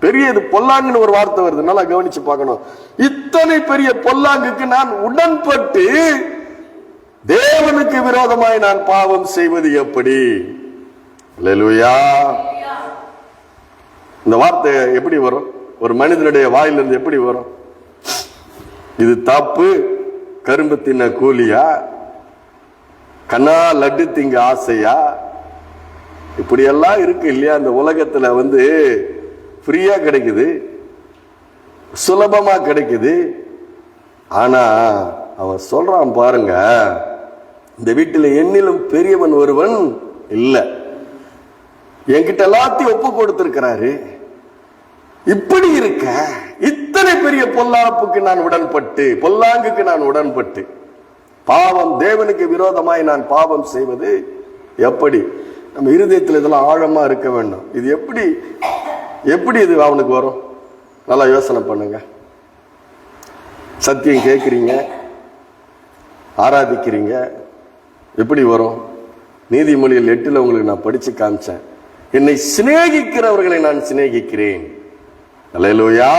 Speaker 1: பெரியது, பொல்லாங்குன்னு ஒரு வார்த்தை வருது, நல்லா கவனிச்சு பார்க்கணும். இத்தனை பெரிய பொல்லாங்குக்கு நான் உடன்பட்டு தேவனுக்கு விரோதமாய் நான் பாவம் செய்வது எப்படி? அல்லேலூயா. இந்த வார்த்தை எப்படி வரும்? ஒரு மனிதனுடைய வாயிலிருந்து எப்படி வரும்? இது தப்பு, கரும்பு தின்ன கூலியா, கண்ணா லட்டு திங்க ஆசையா, இப்படி எல்லாம் இருக்கு இல்லையா? அந்த உலகத்துல ஃப்ரீயா கிடைக்குது, சுலபமா கிடைக்குது. ஆனா அவன் சொல்றான் பாருங்க, இந்த வீட்டில் என்னிலும் பெரியவன் ஒருவன் இல்லை, என்கிட்ட எல்லாத்தையும் ஒப்பு கொடுத்திருக்கிறாரு. இப்படி இருக்க இத்தனை பெரிய பொல்லாப்புக்கு நான் உடன்பட்டு, பொல்லாங்குக்கு நான் உடன்பட்டு பாவம், தேவனுக்கு விரோதமாய் நான் பாவம் செய்வது எப்படி? நம்ம இருதயத்தில் இதெல்லாம் ஆழமா இருக்க வேண்டும். இது எப்படி இது அவனுக்கு வரும்? நல்லா யோசனை பண்ணுங்க. சத்தியம் கேட்குறீங்க, ஆராதிக்கிறீங்க, எப்படி வரும்? நீதிமொழிகள் 8 உங்களுக்கு நான் படிச்சு காமிச்சேன். என்னை சிநேகிக்கிறவர்களை நான் சிநேகிக்கிறேன். அல்லேலூயா.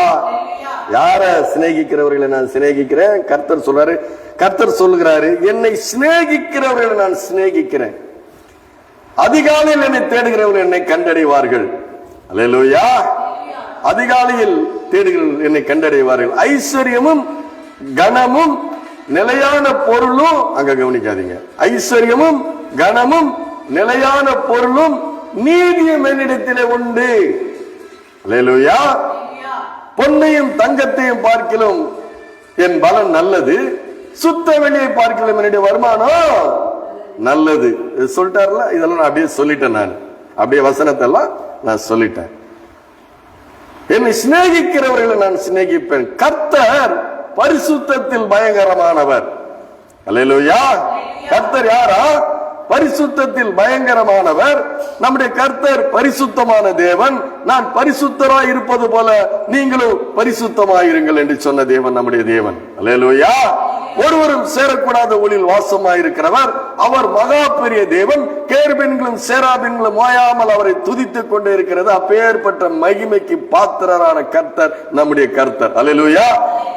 Speaker 1: யார சிநேகிக்கிறவர்களை நான் சிநேகிக்கிறேன்? கர்த்தர் சொல்றாரு, கர்த்தர் சொல்லுகிறாரு, என்னை சிநேகிக்கிறவர்களை நான் சிநேகிக்கிறேன். அதிகாலையில் என்னை தேடுகிறவர்கள் என்னை கண்டடைவார்கள். அல்லேலூயா. அதிகாலையில் தேடுகிறவர்கள் என்னை கண்டடைவார்கள். ஐஸ்வர்யமும் கனமும் நிலையான பொருளும், அங்க கவனிக்காதீங்க, ஐஸ்வர்யமும் கனமும் நிலையான பொருளும் நீதியும் என்னிடத்திலே உண்டு. அல்லேலூயா. பொன்னையும் தங்கத்தையும் பார்க்கிலும் என் பலன் நல்லது, சுத்த வெளியை பார்க்கிலும் என்னுடைய வருமானம் நல்லது. சொல்லிட்டார்ல, இதெல்லாம் நான் அப்படியே சொல்லிட்டேன். நான் அப்படியே வசனத்தை எல்லாம் நான் சொல்லிட்டேன். என்னை சிநேகிக்கிறவர்களை நான் சிநேகிப்பேன். கர்த்தர் பரிசுத்தத்தில் பயங்கரமானவர். அல்லேலூயா. கர்த்தர் யாரா? பரிசுத்தத்தில் பயங்கரமானவர். நம்முடைய கர்த்தர் பரிசுத்தமான தேவன். நான் பரிசுத்தராய் இருப்பது போல நீங்களும் பரிசுத்தமாயிருங்கள் என்று சொன்ன தேவன் நம்முடைய தேவன். அல்லேலூயா. ஒருவரும் சேரக்கூடாத ஒளியில் வாசமாயிருக்கிறவர். அவர் மகா பெரிய தேவன். கேருபீன்களும் சேராபீன்களும் ஓயாமல் அவரை துதித்துக் கொண்டே இருக்கிறது. அப்பேற்பட்ட மகிமைக்கு பாத்திரரான கர்த்தர் நம்முடைய கர்த்தர். அல்லேலூயா.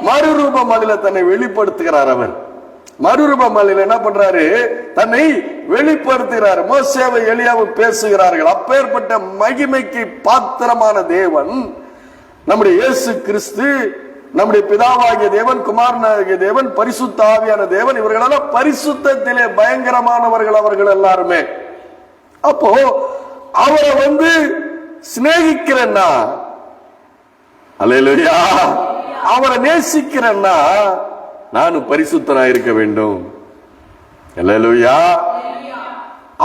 Speaker 1: மறுரூப மலையில தன்னை வெளிப்படுத்துகிறார். அவர் மறுரூப மலையில என்ன பண்றாரு? தன்னை வெளிப்படுத்துகிறார். மோசேவை எலியாவும் பேசுகிறார்கள். அப்பேற்பட்ட மகிமைக்கு பாத்திரமான தேவன் நம்முடைய இயேசு கிறிஸ்து, நம்முடைய பிதாவாகிய தேவன், குமாரனாகிய தேவன், பரிசுத்த ஆவியான தேவன். இவர்களெல்லாம் பரிசுத்தத்திலே பயங்கரமானவர்கள் அவர்கள் எல்லாருமே. அப்போ அவரை சிநேகிக்கிறேன்னா, அல்லேலூயா, அவரை நேசிக்கிறேன்னா நானும் பரிசுத்தனாய் இருக்க வேண்டும். அல்லேலூயா.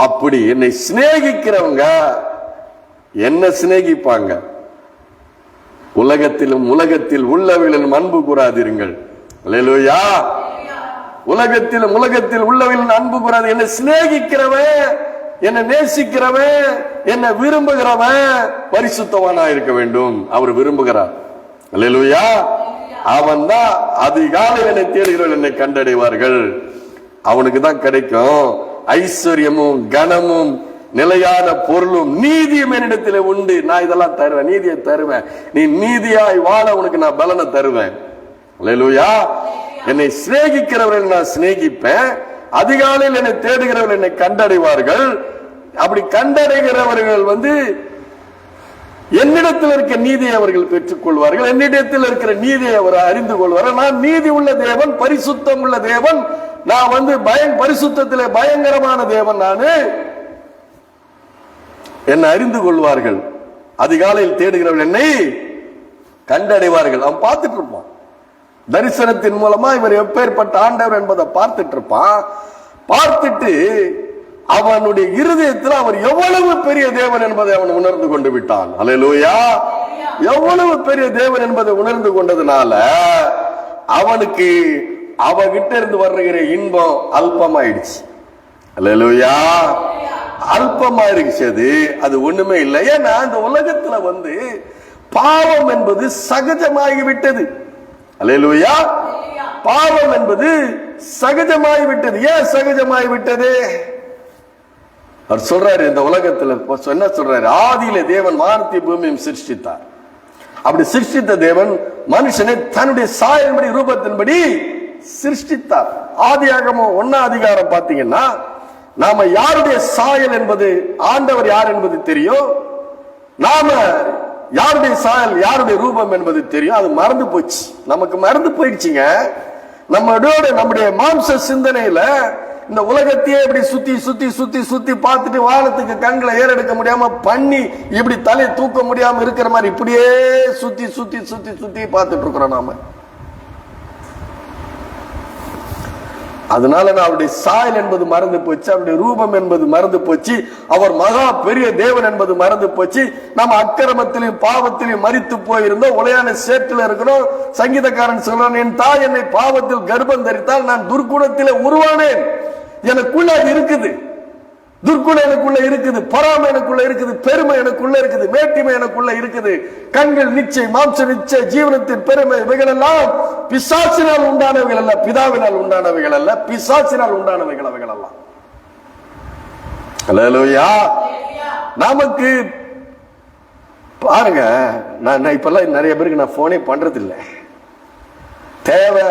Speaker 1: அப்படி என்னை சிநேகிக்கிறவங்க என்ன சிநேகிப்பாங்க? உலகத்தில் உள்ளவர்களின் அன்பு கூறாதீர்கள். அல்லேலூயா. உலகத்தில் உள்ளவர்களின் அன்பு கூறாது. என்னை சிநேகிக்கிறவன், என்னை நேசிக்கிறவன், என்னை விரும்புகிறவன் பரிசுத்தவானா இருக்க வேண்டும். அவர் விரும்புகிறார். அல்லேலூயா. அவன் தான் அதிகாலை என்னை தேடுகிறவர்கள் என்னை கண்டடைவார்கள். அவனுக்கு தான் கிடைக்கும் ஐஸ்வர்யமும் கனமும் நிலையான பொருளும் நீதியும் என்னிடத்தில் உண்டு. நான் இதெல்லாம் தருவேன், நீதியை தருவேன். நீ நீதியாய் வாழ உனக்கு நான் பலனை தருவேன். அல்லேலூயா. என்னை சிநேகிக்கிறவர்கள் நான் சிநேகிப்பேன். அதிகாலையில் என்னை தேடுகிறவர்கள் என்னை கண்டடைவார்கள். அப்படி கண்டடைகிறவர்கள் என்னிடத்தில் இருக்க நீதியை அவர்கள் பெற்றுக் கொள்வார்கள். என்னிடத்தில் இருக்கிற நீதியை அவர் அறிந்து கொள்வார்கள். நான் நீதி உள்ள தேவன், பரிசுத்தம் உள்ள தேவன். நான் பரிசுத்தத்திலே பயங்கரமான தேவன். நானு என்னை அறிந்து கொள்வார்கள். அதிகாலையில் தேடுகிறவர்கள் என்னை கண்டடைவார்கள். அவன் பார்த்துட்டு இருப்பான். தரிசனத்தின் மூலமா இவர் எப்பேற்பட்ட ஆண்டவர் என்பதை பார்த்துட்டு இருப்பான். பார்த்துட்டு அவனுடைய இருதயத்தில் அவர் எவ்வளவு பெரிய தேவன் என்பதை அவன் உணர்ந்து கொண்டு விட்டான். அல்லேலூயா. எவ்வளவு பெரிய தேவன் என்பதை உணர்ந்து கொண்டதுனால அவனுக்கு அவகிட்ட இருந்து வருகிற இன்பம் அல்பமாயிடுச்சு. அல்லேலூயா. அல்பமாயிருச்சு. அது ஒண்ணுமே இல்லை. ஏன்னா இந்த உலகத்துல பாவம் என்பது சகஜமாகிவிட்டது. அல்லேலூயா. பாவம் என்பது சகஜமாகிவிட்டது. ஏன் சகஜமாகிவிட்டது? அவர் சொல்றாரு, இந்த உலகத்துல என்ன சொல்றாரு? ஆதியிலே தேவன் வானத்தை பூமியும் சிருஷ்டித்தார். அப்படி சிருஷ்டித்த தேவன் மனுஷனை தன்னுடைய சாயல்படி ரூபத்தின்படி சிருஷ்டித்தார். ஆதியாகமம் 1ஆம் அதிகாரம் பாத்தீங்கன்னா, நாம யாருடைய சாயல் என்பது, ஆண்டவர் யார் என்பது தெரியும். நாம யாருடைய சாயல், யாருடைய ரூபம் என்பது தெரியும். அது மறந்து போச்சு, நமக்கு மறந்து போயிடுச்சுங்க. நம்முடைய மாம்ச சிந்தனையில இந்த உலகத்தையே இப்படி சுத்தி சுத்தி சுத்தி சுத்தி பார்த்துட்டு வானத்துக்கு கண்களை ஏறெடுக்க முடியாம பண்ணி இப்படி தலை தூக்க முடியாம இருக்கிற மாதிரி இப்படியே சுத்தி சுத்தி சுத்தி சுத்தி பார்த்துட்டு இருக்கிறோம் நாம. அதனால அவருடைய சாயல் என்பது மறந்து போச்சு, அவருடைய ரூபம் என்பது மறந்து போச்சு, அவர் மகா பெரிய தேவன் என்பது மறந்து போச்சு. நம்ம அக்கிரமத்திலும் பாவத்திலும் மரித்து போயிருந்தோம், உளையான சேற்றில் இருக்கிறோம். சங்கீதக்காரன் சொல்றான், என் தாய் என்னை பாவத்தில் கர்ப்பம் தரித்தால் நான் துர்க்குணத்திலே உருவானேன். எனக்குள்ள இருக்குது, துர்க்குணம் எனக்குள்ள இருக்குது, பொறாமை எனக்குள்ள இருக்குது, பெருமை எனக்குள்ள இருக்குது, மேட்டிமை எனக்குள்ள இருக்குது. கண்கள் நிச்சயம், மாம்ச நிச்சயம், ஜீவனத்தின் பெருமை, இவைகள் எல்லாம் பிசாசினால் உண்டானவைகள் அல்ல, பிதாவினால் உண்டானவைகள் அல்ல, பிசாசினால் உண்டானவைகள் அவைகள் எல்லாம். அல்லேலூயா. நமக்கு பாருங்க, நான் இப்பெல்லாம் நிறைய பேருக்கு நான் போனே பண்றது இல்லை. தேவை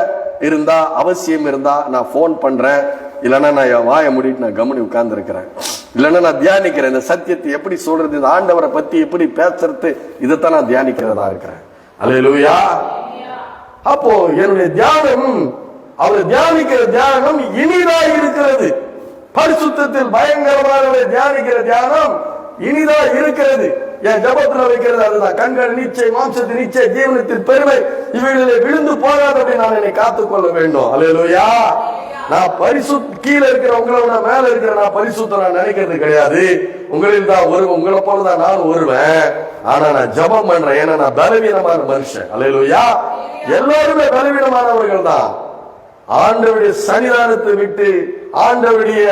Speaker 1: இருந்தா, அவசியம் இருந்தா நான் போன் பண்றேன். இல்லைன்னா நான் என் வாயை மூடிட்டு நான் கவனி உட்கார்ந்து இருக்கிறேன், இல்லைன்னா நான் தியானிக்கிறேன். இந்த சத்தியத்தை எப்படி சொல்றது, இந்த ஆண்டவரை பத்தி எப்படி பேசுறது, இதைத்தான் நான் தியானிக்கிறதா இருக்கிறேன். அல்லேலூயா. அப்போ என்னுடைய தியானம், அவரை தியானிக்கிற தியானம் இனிதா இருக்கிறது. பரிசுத்தத்தில் பயங்கரமானவரை தியானிக்கிற தியானம் இனிதா இருக்கிறது. என் ஜபத்துல வைக்கிறது அதுதான். கண்கள் நீச்சை, மாம்சத்தின் நீச்சை, ஜீவனத்தின் பெருமை இவைகளிலே விழுந்து போகாதபடி நான் என்னை காத்துக்கொள்ள வேண்டும். அல்லேலூயா. நான் கீழே இருக்கிற உங்களை விட மேல இருக்கிற நான் பரிசுத்த நான் நினைக்கிறது கிடையாது. உங்களில் தான் உங்களை போலதான் நான் ஒருவன். ஆனா நான் ஜபம் பண்றேன், ஏன்னா நான் பலவீனமான மனுஷன். அல்லேலூயா. எல்லாருமே பலவீனமானவர்கள் தான். ஆண்டவருடைய சன்னிதானத்தை விட்டு, ஆண்டவருடைய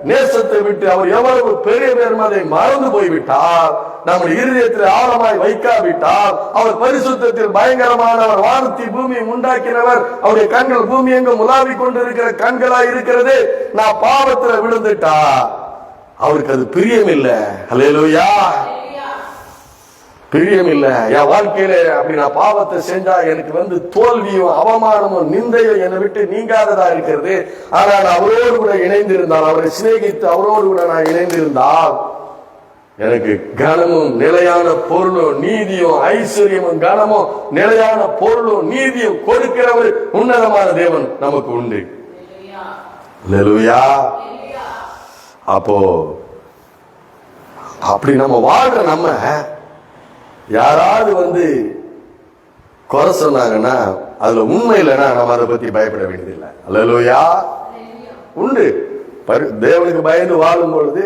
Speaker 1: நேசத்தை விட்டு அவர் எவ்வளவு பெரிய பெருமதை மறந்து போய்விட்டால், நம்முடைய இருதயத்தில் ஆழமாய் வைக்காவிட்டால், அவர் பரிசுத்தத்தில் பயங்கரமானவர், வானத்தை பூமி உண்டாக்கினவர், அவருடைய கண்கள் பூமி எங்கும் உலாவிக் கொண்டிருக்கிற கண்களாய் இருக்கிறது. நான் பாவத்தில் விழுந்துட்டா அவருக்கு அது பிரியம் இல்லை. அல்லேலூயா. பிரியம் இல்ல. என் வாழ்க்கையில அப்படி நான் பாவத்தை செஞ்சா எனக்கு தோல்வியும் அவமானமும் நிந்தையும் என்னை விட்டு நீங்காததா இருக்கிறது. ஆனால் அவரோடு கூட இணைந்திருந்தால், அவரை சிநேகித்து அவரோடு கூட நான் இணைந்திருந்தால், எனக்கு கனமும் நிலையான பொருளும் நீதியும் ஐஸ்வர்யமும் கனமும் நிலையான பொருளும் நீதியும் கொடுக்கிறவர் உன்னதமான தேவன் நமக்கு உண்டு. அல்லேலூயா. அப்போ அப்படி நம்ம வாழ்ற நம்ம யாராவது குறை சொன்னாங்கன்னா அதுல உண்மை இல்லைன்னா நம்ம அதை பத்தி பயப்பட வேண்டியதில்லை. அல்லேலூயா. உண்டு. தேவனுக்கு பயந்து வாழும் பொழுது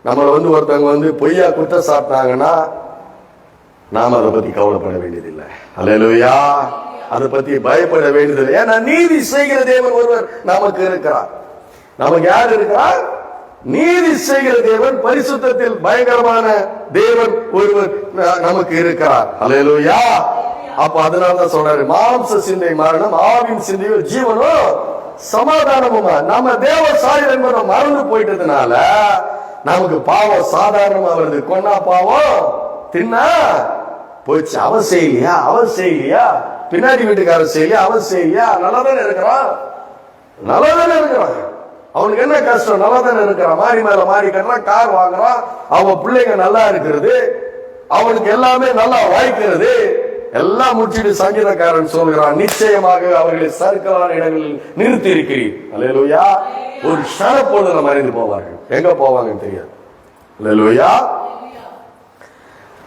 Speaker 1: நம்மளை ஒருத்தவங்க பொய்யா குற்றம் சாப்பிட்டாங்கன்னா நாம அதை பத்தி கவலைப்பட வேண்டியதில்லை. அல்லேலூயா. அதை பத்தி பயப்பட வேண்டியதில்லை. ஏன்னா நீதி செய்கிற தேவன் ஒருவர் நமக்கு இருக்கிறார். நமக்கு யார் இருக்கிறார்? நீதி செய்கிற தேவன், பரிசுத்தத்தில் பயங்கரமான தேவன் ஒருவர் நமக்கு இருக்கிறார். அல்லேலூயா. அப்ப அதனாலதான் சொல்றாரு, மாம்ச சிந்தை மரணம், ஆவின் சிந்தையோ ஜீவனும் சமாதானமுமா. நம்ம தேவ சாயல் என்பதை மறந்து போயிட்டதுனால நமக்கு பாவம் சாதாரணமா வருது. கொன்னா பாவம், தின்னா போயிடுச்சு. அவன் செய்யலையா, அவன் செய்யலையா, பின்னாடி வீட்டுக்காரன் செய்யலையா, அவன் செய்யலையா, நல்லாதானே இருக்கிறான், நல்லாதானே இருக்கிறான். அவனுக்கு என்ன கஷ்டம்? நல்லா தானே இருக்கிறான். மாறி மேல மாறி கட்டுறான், கார் வாங்குறான், அவன் பிள்ளைங்க நல்லா இருக்கிறது, அவனுக்கு எல்லாமே நல்லா வாய்க்கிறது. எல்லாம் முடிச்சுட்டு சங்கீதக்காரன் சொல்கிறான், நிச்சயமாக அவர்களை சறுக்கலான இடங்களில் நிறுத்தி இருக்கிறீர். அல்லேலூயா. ஒரு ஷரப்போடு மறைந்து போவார்கள். எங்க போவாங்கன்னு தெரியாது. அல்லேலூயா.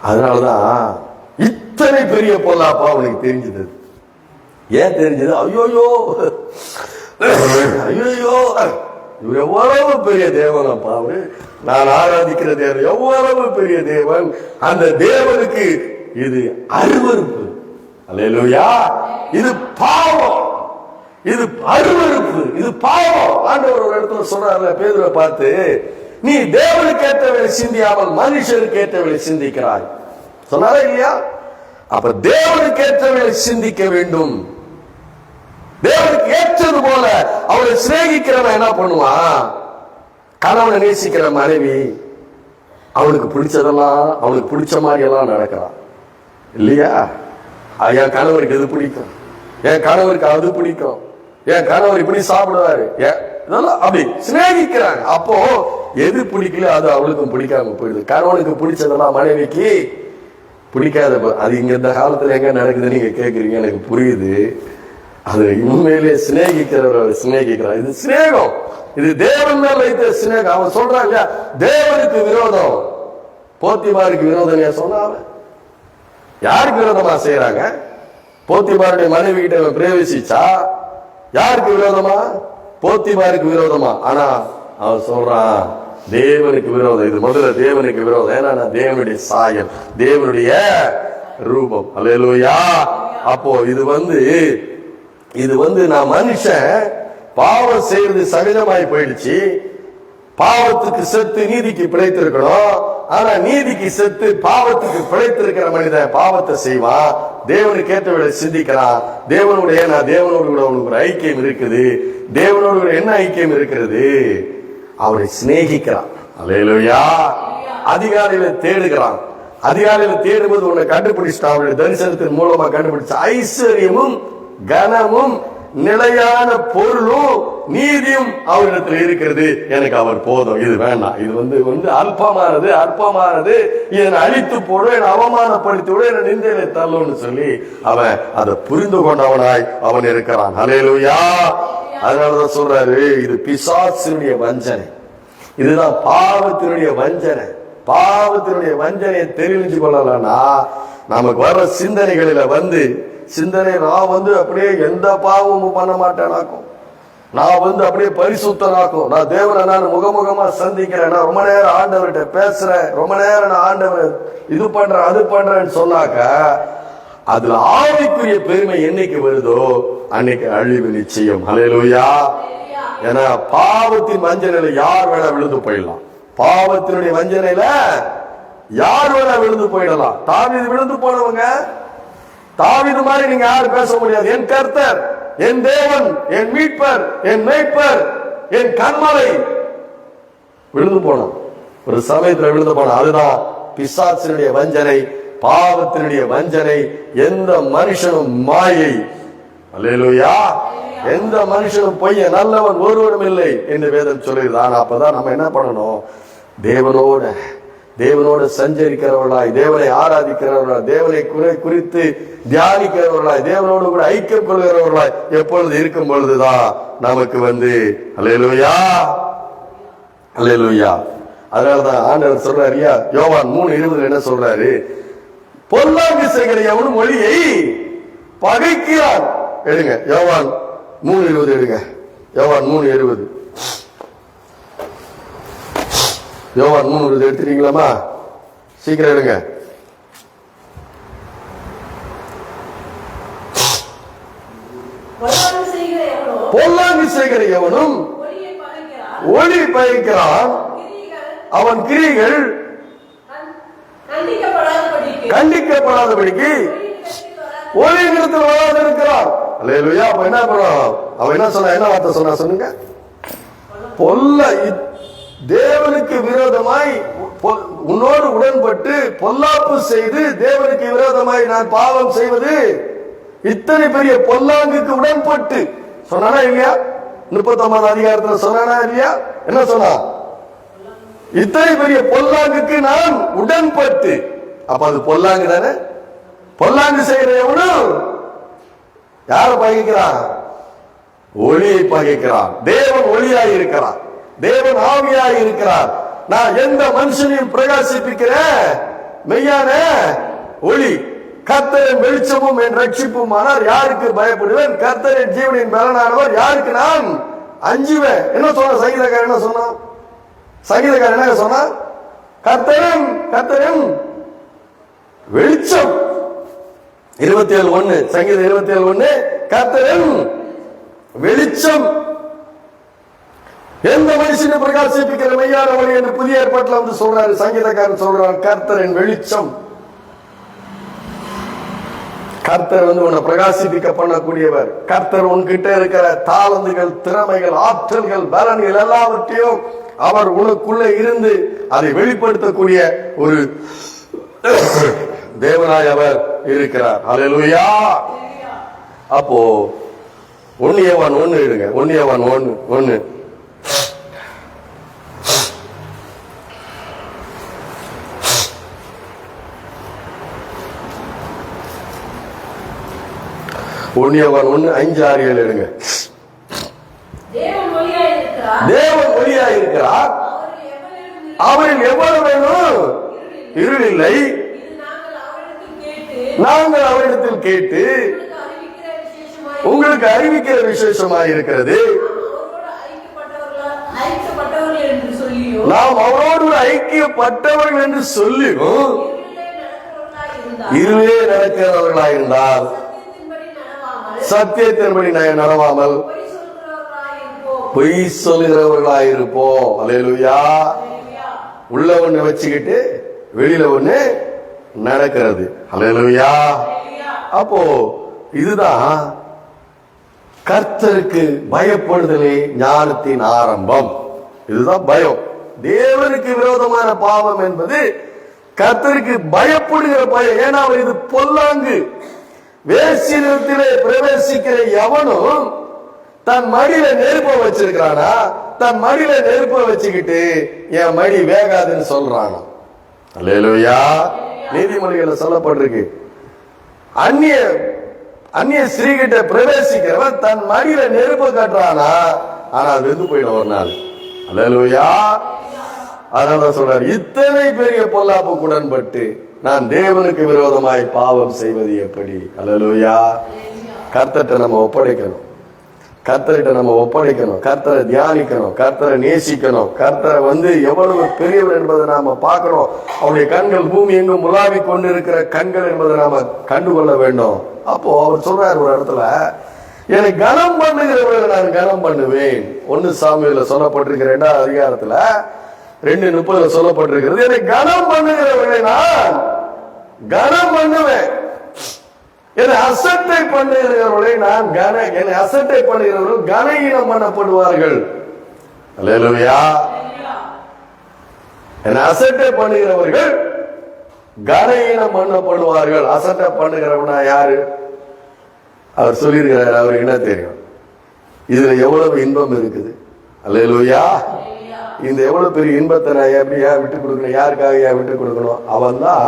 Speaker 1: அதனாலதான் இத்தனை பெரிய பொல்லாப்பா அவனுக்கு தெரிஞ்சது. ஏன் தெரிஞ்சது? ஐயோயோ ஐயோயோ, இவர் எவ்வளவு பெரிய தேவன் அப்பா, அவரு நான் ஆராதிக்கிற தேவன் எவ்வளவு பெரிய தேவன். அந்த தேவனுக்கு இது அருவருப்பு. அல்லேலூயா. இது பாவம், இது அருவருப்பு, இது பாவம். ஆண்டவர் ஒரு இடத்துல சொல்றாரு, பேதுருவை பார்த்து, நீ தேவனுக்கு ஏற்றவரை சிந்தியாமல் மனுஷருக்கு ஏற்றவரை சிந்திக்கிறாய் சொன்னாரா இல்லையா? அப்ப தேவனுக்கு ஏற்றவரை சிந்திக்க வேண்டும். தேவனுக்கு ஏற்றது போல அவரை சிநேகிக்கிறவன் என்ன பண்ணுவான்? கணவனை நேசிக்கிற மனைவி அவனுக்கு பிடிச்சதெல்லாம், அவனுக்கு பிடிச்ச மாதிரி எல்லாம் நடக்கிறான் இல்லையா? என் கணவருக்கு எது பிடிக்கும், என் கணவருக்கு அது பிடிக்கும், என் கணவர் இப்படி சாப்பிடுவாரு, இதெல்லாம் அப்படி சிநேகிக்கிறாங்க. அப்போ எது பிடிக்கல அது அவளுக்கும் பிடிக்காம போயிடுது. கணவனுக்கு பிடிச்சதெல்லாம் மனைவிக்கு பிடிக்காத. அது இங்க இந்த காலத்துல எங்க நடக்குதுன்னு நீங்க கேக்குறீங்க, எனக்கு புரியுது. அது உண்மையிலே சிநேகிக்கிறவர் சிநேகிக்கிறார். இது சிநேகம், இது தேவன் மேல் வைத்த சிநேகம். அவன் சொல்றாங்க தேவனுக்கு விரோதம், போத்திபாருக்கு விரோதம் சொன்னா யாருக்கு விரோதமா செய்யறாங்க? போத்திபாருடைய மனைவி கிட்ட பிரவேசிச்சா யாருக்கு விரோதமா? போத்திபாருக்கு விரோதமா. ஆனா அவன் சொல்றான் தேவனுக்கு விரோதம். இது முதல்ல தேவனுக்கு விரோதம். ஏன்னா நான் தேவனுடைய சாயல், தேவனுடைய ரூபம். அல்லேலூயா. அப்போ இது நான் மனுஷன் பாவம் செய்யறது சகஜமாய் போயிடுச்சு. பாவத்துக்கு செத்து நீதிக்கு பிழைத்திருக்கணும். ஆனா நீதிக்கு செத்து பாவத்துக்கு பிழைத்திருக்கிற மனிதன் பாவத்தை செய்வான், தேவனுக்கு ஏற்றவரை சிந்திக்கிறான். தேவனோடு கூட உனக்கு ஒரு ஐக்கியம் இருக்குது. தேவனோடு கூட என்ன ஐக்கியம் இருக்கிறது? அவரை சிநேகிக்கிறான். அல்லேலூயா. அதிகாலையில தேடுகிறான். அதிகாலையில தேடும்போது உன்னை கண்டுபிடிச்சிட்டான். அவருடைய தரிசனத்தின் மூலமா கண்டுபிடிச்ச ஐஸ்வர்யமும் கனமும் நிலையான பொருளும் நீதியும் அவரிடத்தில் இருக்கிறது, எனக்கு அவர் போதும், இது வேண்டாம், இது வந்து அற்பமானது, என்னை அழித்து போடும், என்னை அவமானப்படுத்தி விட, என்னை நிந்தையில தள்ளுன்னு சொல்லி அவன் அதை புரிந்து கொண்டவனாய் அவன் இருக்கிறான். ஹல்லேலூயா. அதனாலதான் சொல்றாரு, இது பிசாசினுடைய வஞ்சனை, இதுதான் பாவத்தினுடைய வஞ்சனை. பாவத்தினுடைய வஞ்சனையை தெரிவிச்சு கொள்ளலன்னா நமக்கு வர்ற சிந்தனைகளில சிந்தனை நான் அப்படியே எந்த பாவமும் பண்ண மாட்டேனாக்கும், நான் அப்படியே பரிசுத்தனாக்கும், நான் தேவனை நான் முகமுகமா சந்திக்கிறேன், நான் ரொம்ப நேரம் ஆண்டவர்கிட்ட பேசுறேன், ரொம்ப நேரம் நான் ஆண்டவர் இது பண்றேன் அது பண்றேன்னு சொன்னாக்க அதுல ஆவிக்குரிய பெருமை என்னைக்கு வருதோ அன்னைக்கு அழிவு நிச்சயம். ஹல்லேலூயா. ஏன்னா பாவத்தின் வஞ்சனையில யார் வேணா விழுந்து போயிடலாம், பாவத்தினுடைய வஞ்சனையில யார் வேணா விழுந்து போயிடலாம். தாவீது விழுந்து போனவங்க, தாவீது மாதிரி நீங்க யாரும் பேச முடியாது. என் கர்த்தர், என் தேவன், என் மீட்பர், என் மேய்ப்பர், என் கண்மலை, விழுந்து போனோம், ஒரு சமயத்துல விழுந்து போனோம். அதுதான் பிசாசினுடைய வஞ்சனை, பாவத்தினுடைய வஞ்சனை. எந்த மனுஷனும் மாயை. அல்லேலூயா. எந்த மனுஷனும் பொய்ய நல்லவன் ஒருவரும் இல்லை என்று வேதம் சொல்லுகிறது. ஆனா அப்பதான் நம்ம என்ன பண்ணணும், தேவனோட சஞ்சரிக்கிறவர்களாய், தேவனை ஆராதிக்கிறவர்களாய், தேவனை குறித்து தியானிக்கிறவர்களாய், தேவனோடு கூட ஐக்கியம் கொள்கிறவர்களாய் எப்பொழுது இருக்கும் பொழுதுதான் நமக்கு அல்லேலூயா அல்லேலூயா. அதனாலதான் ஆண்டவர் சொல்றாரு, யோவான் 3:20 என்ன சொல்றாரு, பொல்லாங்கு செய்கிற எவனும் ஒளியை பகைக்கிறான். எடுங்க யோவான் 3:20 எடுங்க. யோவான் 3:20 யோவான் 3:20 எடுத்துட்டீங்களாமா? சீக்கிரம் எடுங்க. பொல்லாங்கு செய்கிற எவனும் ஒளி பகைக்கிறான், அவன் கிரியைகள் கண்டிக்கப்படாதபடிக்கு ஒளி நிறுத்தல் வராது இருக்கிறான். அல்லேலூயா. அப்ப என்ன பண்ணும், அவன் என்ன சொன்ன, என்ன வார்த்தை சொன்னா சொல்லுங்க, தேவனுக்கு விரோதமாய் உன்னோடு உடன்பட்டு பொல்லாப்பு செய்து தேவனுக்கு விரோதமாய் நான் பாவம் செய்வது இத்தனை பெரிய பொல்லாங்குக்கு உடன்பட்டு சொன்னானா இல்லையா? 39 அதிகாரத்துல சொன்னானா இல்லையா? என்ன சொன்னா, இத்தனை பெரிய பொல்லாங்குக்கு நான் உடன்பட்டு. அப்ப அது பொல்லாங்கு தானே. பொல்லாங்கு செய்கிற எவனும் யார பகைக்கிறான், ஒளியை பகைக்கிறான். தேவன் ஒளியாய் இருக்கிறார், தேவன் ஆவியாய் இருக்கிறார். நான் எந்த மனுஷனையும் பிரகாசிப்பிக்கிற மெய்யான ஒளி, கர்த்தரின் வெளிச்சமும் என் ரட்சிப்பும் ஆனார், யாருக்கு பயப்படுவேன், கர்த்தரின் ஜீவனின் பலனானவர், யாருக்கு நான் அஞ்சுவேன். என்ன சொன்ன சங்கீதக்காரன், என்ன சொன்னான் சங்கீதக்காரன், என்ன சொன்னா, கர்த்தரின் வெளிச்சம். 27:1 சங்கீதம் 27:1 கர்த்தரின் வெளிச்சம் எந்த மனுஷனை பிரகாசிப்பிக்கிற மெய்யான ஒளி என்று புதிய ஏற்பாட்டில் சொல்றாரு. சங்கீதக்காரன் சொல்றான், கர்த்தரின் வெளிச்சம். கர்த்தர் உன்னை பிரகாசிப்பிக்க பண்ணக்கூடியவர். கர்த்தர் உன்கிட்ட இருக்கிற தாளந்துகள், திறமைகள், ஆற்றல்கள், பலன்கள் எல்லாவற்றையும் அவர் உனக்குள்ளே இருந்து அதை வெளிப்படுத்தக்கூடிய ஒரு தேவனாய் அவர் இருக்கிறார். ஹல்லேலூயா. அப்போ 1 யோவான் 1 எடுங்க. 1 யோவான் 1 1 யோவான் 1 5, 6, 7 எடுங்க. தேவன் ஒளியாய் இருக்கிறார், அவரில் எவ்வளவு வேணும் இருள் இல்லை, நாங்கள் அவரிடத்தில் கேட்டு உங்களுக்கு அறிவிக்கிற விசேஷமாய் இருக்கிறது. நாம் அவரோடு ஐக்கியப்பட்டவர்கள் என்று சொல்லியும் இருளே நடக்கிறவர்களாய் இருந்தால் சத்தியத்தின்படி நடவாமல் பொய் சொல்லுகிறவர்களாய் இருப்போம். அல்லேலூயா. உள்ள ஒண்ணு வச்சுக்கிட்டு வெளியில ஒண்ணு நடக்கிறது. அல்லேலூயா. அப்போ இதுதான் கர்த்தருக்கு பயப்படுதலே ஞானத்தின் ஆரம்பம். இதுதான் பயம். தேவனுக்கு விரோதமான பாவம் என்பது கர்த்தருக்கு பயப்படுகிற பயம். ஏன்னா இது பொல்லாங்கு. வேசியிலே பிரவேசிக்கிற எவனும் தன் மடியில நெருப்ப வச்சிருக்கிறானா? தன் மடியில நெருப்ப வச்சுக்கிட்டு என் மடி வேகாதுன்னு சொல்றானா? அல்லேலூயா. நீதிமொழிகள்ல சொல்லப்பட்டிருக்கு, அந்நிய ஸ்திரீ கிட்ட பிரவேசிக்கிறவன் தன் மடியில நெருப்பு கட்டுறானா, ஆனா அது வெந்து போயிடும் ஒரு நாள். அல்லேலூயா. அதனால சொல்றாரு, இத்தனை பெரிய பொல்லாப்புக்கு உடன்பட்டு நான் தேவனுக்கு விரோதமாய் பாவம் செய்வது எப்படி? அல்லேலூயா. கர்த்தரை நம்ம ஒப்படைக்கணும், கர்த்தர்கிட்ட நம்ம ஒப்படைக்கணும், கர்த்தரை தியானிக்கணும், கர்த்தரை நேசிக்கணும், கர்த்தரை எவ்வளவு பெரியவர் என்பதை நாம பார்க்கணும். அவருடைய கண்கள் பூமி எங்கும் உலாவி கொண்டு இருக்கிற கண்கள் என்பதை நாம கண்டுகொள்ள வேண்டும். அப்போ அவர் சொல்றாரு ஒரு இடத்துல, என்னை கனம் பண்ணுகிறவர்களை நான் கனம் பண்ணுவேன். 1 சாமுவேல்ல சொல்லப்பட்டிருக்கிற 2ஆம் அதிகாரத்துல 2:30 சொல்லப்பட்டிருக்கிறது, என்னை கனம் பண்ணுகிறவர்களை நான் கனம் பண்ணுவேன். என்னை அசட்டை பண்ணுகிறவர்களை நான் என்னை அசட்டை பண்ணுகிறவர்கள் கனஈனம் பண்ணப்படுவார்கள். அல்லேலூயா. என்னை அசட்டை பண்ணுகிறவர்கள் கனஈனம் பண்ணப்படுவார்கள். அசட்டை பண்ணுகிறவனா யாரு? அவர் சொல்லியிருக்கிறார், அவருக்கு என்ன தெரியும் இதுல எவ்வளவு இன்பம் இருக்குது? அல்லேலூயா. இந்த எவ்வளவு பெரிய இன்பத்தை நான் எப்படியா விட்டு கொடுக்கணும்? யாருக்காக ஏன் விட்டு கொடுக்கணும்? அவன் தான்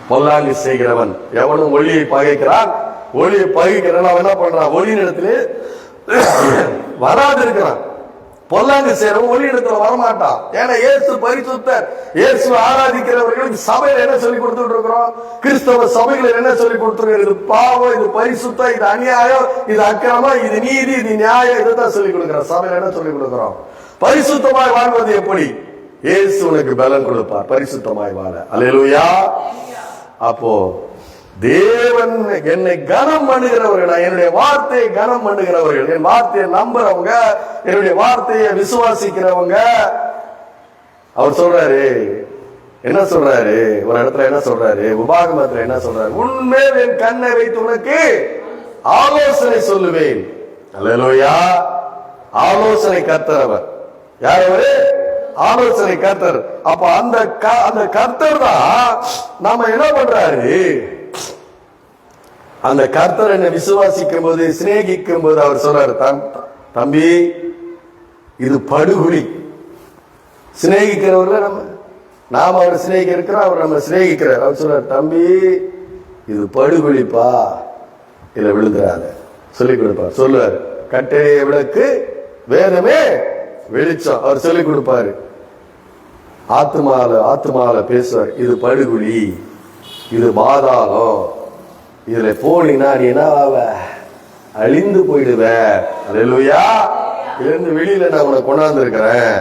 Speaker 1: பொல்லாங்கு செய்கிறவன். எவனும் ஒளியை பகைக்கிறான். ஒளியை பகைக்கிறான். அவன் என்ன பண்றான்? ஒளியின் இடத்துல வராது இருக்கிறான். பொல்லாங்கு செய்யறவன் ஒளி இடத்துல வரமாட்டான். ஏன்னா இயேசு பரிசுத்தர். இயேசு ஆராதிக்கிறவர்களுக்கு சபையில என்ன சொல்லி கொடுத்துட்டு இருக்கிறோம்? கிறிஸ்தவ சபைகளில் என்ன சொல்லி கொடுத்துருக்கோம்? இது பாவம், இது பரிசுத்தம், இது அநியாயம், இது அக்கிரமம், இது நீதி, இது நியாயம், இதைத்தான் சொல்லி கொடுக்கிறோம். சபையில என்ன சொல்லி கொடுக்கிறோம்? பரிசுத்தமாய் வாழ்வது எப்படி? இயேசு உனக்கு பலன் கொடுப்பார் பரிசுத்தமாய் வாழ. அல்லேலூயா. அப்போ தேவன் என்னை கனம் பண்ணுகிறவர்கள், என்னுடைய வார்த்தையை கனம் பண்ணுகிறவர்கள், என் வார்த்தையை நம்புறவங்க, என்னுடைய வார்த்தையை விசுவாசிக்கிறவங்க. அவர் சொல்றாரு, என்ன சொல்றாரு? ஒரு இடத்துல என்ன சொல்றாரு? உபாகமத்துல என்ன சொல்றாரு? உன்மேல் என் கண்ணை வைத்து உனக்கு ஆலோசனை சொல்லுவேன். அல்லேலூயா. ஆலோசனை கர்த்தர். யார் அவரு? ஆலோசனை கர்த்தர். அப்ப அந்த கர்த்தர் தான் நாம என்ன பண்றாரு? அந்த கர்த்தர் என்ன விசுவாசிக்கும் போது, சிநேகிக்கும் போது அவர் சொல்றாரு, தம்பி இது படுகுழி. சிநேகிக்கிறவர்ல நாம அவர் சிநேகிக்க இருக்கிறோம், அவர் நம்ம சிநேகிக்கிறார். அவர் சொல்றாரு, தம்பி இது படுகுழிப்பா, இதுல விழுந்துறாத சொல்லிக் கொடுப்பார். சொல்லுவார், கட்டளைய விளக்கு வேதமே வெளிச்சம். அவர் சொல்லிக் கொடுப்பாரு. ஆத்துமால பேசுவார், இது படுகுழி, இது பாதாளம், இதுல போனீங்கன்னா நீ என்ன ஆவ? அழிந்து போயிடுவ. அல்லேலூயா. இருந்து வெளியில நான் உனக்கு கொண்டாந்து இருக்கிறேன்,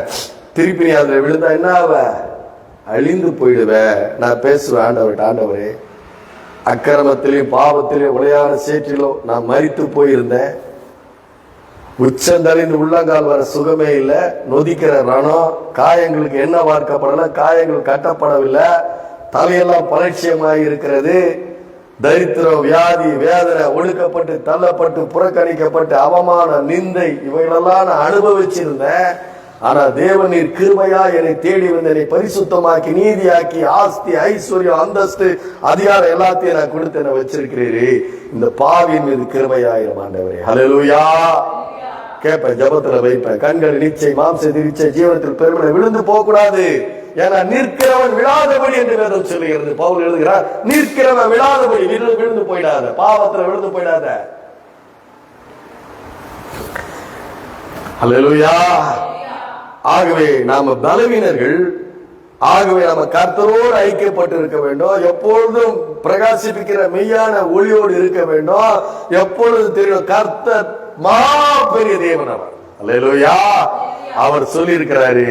Speaker 1: திருப்பி நீ அதுல விழுந்தா என்ன ஆவ? அழிந்து போயிடுவ. நான் பேசுவேன் ஆண்டவர்கிட்ட, ஆண்டவரே அக்கிரமத்திலையும் பாவத்திலையும் உளையான சேற்றிலும் நான் மரித்து போயிருந்தேன். உச்சந்தலைந்து உள்ளங்கால் வர சுகமே இல்லை. நொதிக்கிற ரணம், காயங்களுக்கு என்ன வார்க்கப்படல, காயங்கள் கட்டப்படவில்லை, தலையெல்லாம் பலட்சியமாய் இருக்கிறது. தரித்திரம், வியாதி, வேதனை, ஒடுக்கப்பட்டு தள்ளப்பட்டு புறக்கணிக்கப்பட்டு அவமான, நிந்தை, இவைகளெல்லாம் நான் அனுபவிச்சிருந்தேன். ஆனா தேவன் நீர் கிருபையா என்னை தேடி வந்து என்னை பரிசுத்தமாக்கி நீதியாக்கி ஆஸ்தி, ஐஸ்வர்யம், அந்தஸ்து, அதிகாரம் எல்லாத்தையும் நான் கொடுத்து என்ன வச்சிருக்கிறீரு. இந்த பாவியின் மீது கிருபையாயிரம் ஆண்டவரே. ஹல்லேலூயா. கேட்பேன், ஜபத்துல வைப்பேன். கண்கள் நிச்சயம், மாம்ச நிச்சயம், ஜீவனத்தில் பெருமனை விழுந்து போக கூடாது. ஏன்னா நிற்கிறவன் விழாதபடி என்று வேதம் சொல்லுகிறது. பவுல் எழுதுகிறார், நிற்கிறவன் விழாதபடி, விழுந்து போயிடாத, பாவத்துல விழுந்து போயிடாத. அல்லேலூயா. ஆகவே நாம பலவீனர்கள். ஆகவே நம்ம கர்த்தரோடு ஐக்கியப்பட்டு இருக்க வேண்டும். எப்பொழுதும் பிரகாசிப்பிக்கிற மெய்யான ஒளியோடு இருக்க வேண்டும். எப்பொழுது தெரியும் கர்த்தர் பெரிய தேவன் அவர். அல்லேலூயா. அவர் சொல்லி இருக்கிறாரு,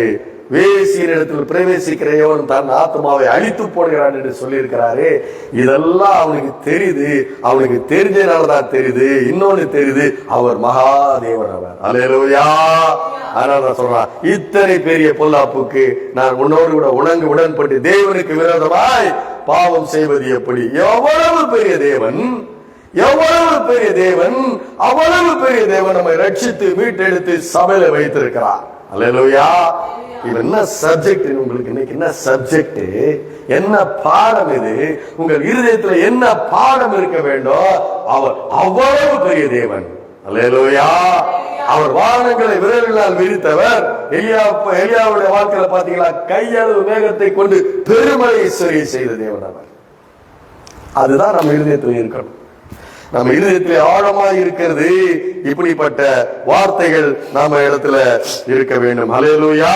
Speaker 1: வேசியின் இடத்தில் பிரவேசிக்கிறவன் தன் ஆத்மாவை அழித்து போடுகிறான் என்று சொல்லி இருக்கிறாரு. இதெல்லாம் அவனுக்கு தெரியுது. அவனுக்கு தெரிஞ்சனாலதான் தெரியுது. இன்னொன்னு தெரியுது, அவர் மகாதேவன் அவர். அல்லேலூயா. அதனால சொல்றான், இத்தனை பெரிய பொல்லாப்புக்கு நான் உன்னோடு கூட உடன்பட்டு தேவனுக்கு விரோதமாய் பாவம் செய்வது எப்படி? எவ்வளவு பெரிய தேவன், எவ்வளவு பெரிய தேவன், அவ்வளவு பெரிய தேவன் நம்மை ரட்சித்து மீட்டெடுத்து சபையில வைத்திருக்கிறார். அல்லேலூயா. இது என்ன சப்ஜெக்ட் உங்களுக்கு இன்னைக்கு? என்ன சப்ஜெக்ட்? என்ன பாடம் இது? உங்கள் இருதயத்துல என்ன பாடம் இருக்க வேண்டும்? அவர் அவ்வளவு பெரிய தேவன். அல்லேலூயா. அவர் வானங்களை விரலினால் விரித்தவர். எலியாவுடைய வாழ்க்கையில பாத்தீங்களா, கையளவு மேகத்தை கொண்டு பெருமழை செய்த தேவன் அவர். அதுதான் நம்ம இருதயத்தில் இருக்கணும். நம்ம இருதயத்திலே ஆழமாய் இருக்கிறது இப்படிப்பட்ட வார்த்தைகள் நாம இடத்துல இருக்க வேண்டும். அல்லேலூயா,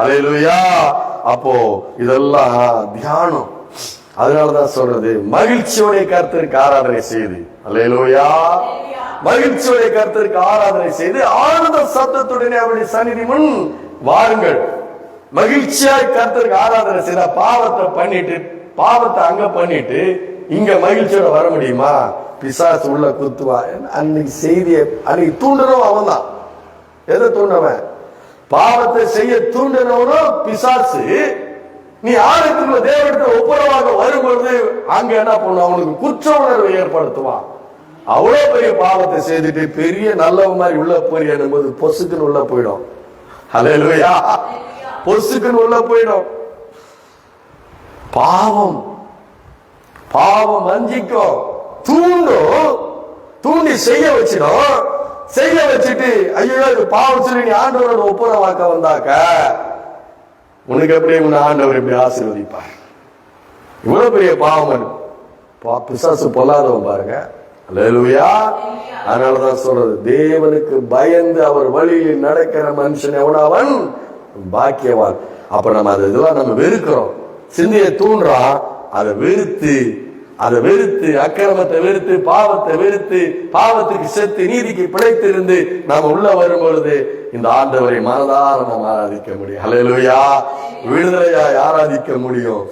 Speaker 1: அல்லேலூயா. அப்போ இதெல்லாம் தியானம். அதனாலதான் சொல்றது, மகிழ்ச்சியோடைய கர்த்தருக்கு ஆராதனை செய்து, அல்லேலூயா, மகிழ்ச்சியோடைய கர்த்தருக்கு ஆராதனை செய்து ஆனந்த சத்தத்துடனே அவருடைய சந்நிதி முன் வாருங்கள். மகிழ்ச்சியாய் கர்த்தருக்கு ஆராதனை செய்த பாவத்தை அங்க பண்ணிட்டு இங்க மகிழ்ச்சியோட வர முடியுமா? பிசாசு உள்ள குத்துவா. அன்னைக்கு செய்தியை அன்னைக்கு தூண்டணும் அவன் தான். எதை தூண்டவன்? பாவத்தை செய்ய தூண்டினவனும் பிசாசு. நீ ஆலயத்துக்குள்ள தேவனுக்கு ஒப்புரவாக வரும்பொழுது அங்க என்ன பண்ணும்? அவனுக்கு குற்ற உணர்வை ஏற்படுத்துவான். அவ்வளவு பெரிய பாவத்தை செய்துட்டு பெரிய நல்லவ மாதிரி உள்ள போய் போது பொசுக்குன்னு உள்ள போயிடும். அல்லேலூயா, பொசுக்குன்னு உள்ள போயிடும். பாவம் வஞ்சிக்கும், தூண்டி செய்ய வச்சிடும். செய்ய வச்சுட்டு ஐயோ இது பாவம் சொல்லி நீ ஆண்டவரோட ஒப்புரவாக்க வந்தாக்க உனக்கு எப்படி உன்னை ஆண்டவர் எப்படி ஆசீர்வதிப்பார்? இவ்வளவு பெரிய பாவம். பிசாசு பொல்லாதவன் பாருங்க. அல்லேலூயா. அதனாலதான் சொல்றது, தேவனுக்கு பயந்து அவர் வழியில் நடக்கிற மனுஷன் எவனவன் பாக்கியவான். அப்ப நம்ம இதெல்லாம் நம்ம வெறுக்கிறோம். சிந்தையை தூண்டுறான், அதை வெறுத்து அக்கிரமத்தை வெறுத்து பாவத்தை வெறுத்து பாவத்துக்கு செத்து நீதிக்கு பிழைத்திருந்து நாம உள்ள வரும்பொழுது இந்த ஆண்டவரை மனதார நாம் ஆராதிக்க முடியும். அல்லேலூயா. விடுதலையாய் ஆராதிக்க முடியும்.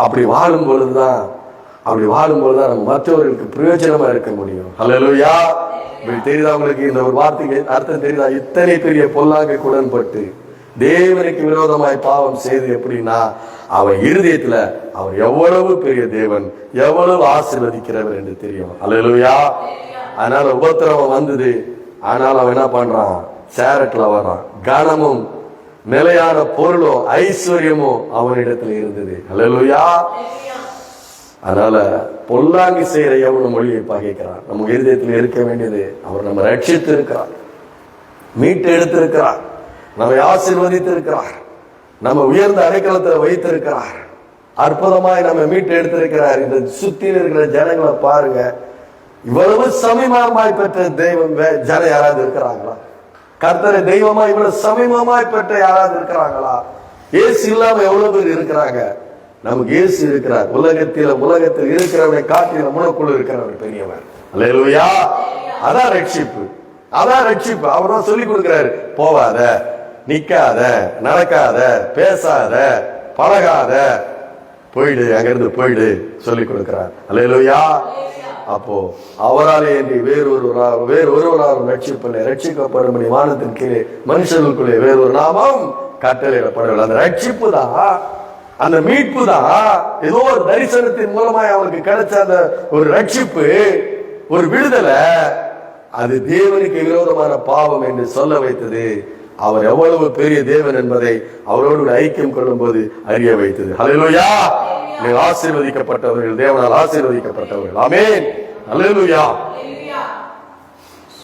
Speaker 1: அப்படி வாழும் பொழுதுதான் நம்ம மற்றவர்களுக்கு பிரயோஜனமா இருக்க முடியும். அல்லேலூயா. தெரியுதா உங்களுக்கு இந்த ஒரு வார்த்தைக்கு அர்த்தம் தெரியுதா? இத்தனை பெரிய பொல்லாங்க உடன்பட்டு தேவனுக்கு விரோதமாய் பாவம் செய்து எப்படின்னா அவன் இருதயத்துல அவர் எவ்வளவு பெரிய தேவன், எவ்வளவு ஆசீர்வதிக்கிறவர் என்று தெரியும். அல்லேலூயா. அதனால உபத்திரவம் வந்தது. ஆனால் அவன் என்ன பண்றான்? சேரட்ல வர்றான். கனமும் நிலையான பொருளும் ஐஸ்வர்யமும் அவனிடத்துல இருந்தது. அல்லேலூயா. அதனால பொல்லாங்கி செய்யற எவனும் மொழியை பகைக்கிறான். நம்ம இருதயத்தில் இருக்க வேண்டியது, அவர் நம்ம ரட்சித்து இருக்கிறார், மீட்டு எடுத்திருக்கிறார், நம்மை ஆசீர்வதித்து இருக்கிறார், நம்ம உயர்ந்த அடைக்கலத்தை வைத்திருக்கிறார், அற்புதமாய் நம்ம மீட்டு எடுத்திருக்கிறார். இந்த சுத்தியில் இருக்கிற ஜனங்களை பாருங்க, இவ்வளவு சமீபமாய் பெற்ற தெய்வம் ஜன யாராவது இருக்கிறாங்களா? கர்த்தரை தெய்வமா இவ்வளவு சமீபமாய் பெற்ற யாராவது இருக்கிறாங்களா? இயேசு இல்லாம எவ்வளவு பேர் இருக்கிறாங்க? நமக்கு இயேசு இருக்கிறார். உலகத்தில் இருக்கிறவனை காட்டில முனக்குள்ள இருக்கிறவர் பெரியவர். அல்லேலூயா. அதான் ரட்சிப்பு, அதான் ரட்சிப்பு. அவர் தான் சொல்லி கொடுக்கிறாரு, போவாத, நிக்காத, நடக்காத, பேசாத, பழகாத, போயிடு, அங்கிருந்து போயிடு சொல்லி கொடுக்கிறார். அல்லேலூயா. அப்போ அவராலே வேறொருவராலும் ரட்சிப்பில்லை. ரட்சிக்கப்படும் வானத்தின் கீழே மனுஷர்களுக்குள்ளே வேறொரு நாமம் கட்டளையிடப்படவில்லை. அந்த ரட்சிப்பு தான், அந்த மீட்பு தான், ஏதோ ஒரு தரிசனத்தின் மூலமாய் அவனுக்கு கிடைச்ச அந்த ஒரு ரட்சிப்பு, ஒரு விடுதலை, அது தேவனுக்கு விரோதமான பாவம் என்று சொல்ல வைத்தது. அவர் எவ்வளவு பெரிய தேவன் என்பதை அவரோடு ஐக்கியம் கொள்ளும் போது அறிய வைத்தது. அல்லேலூயா. நீங்கள் ஆசீர்வதிக்கப்பட்டவர்கள், தேவனால் ஆசீர்வதிக்கப்பட்டவர்கள். ஆமென். அல்லேலூயா.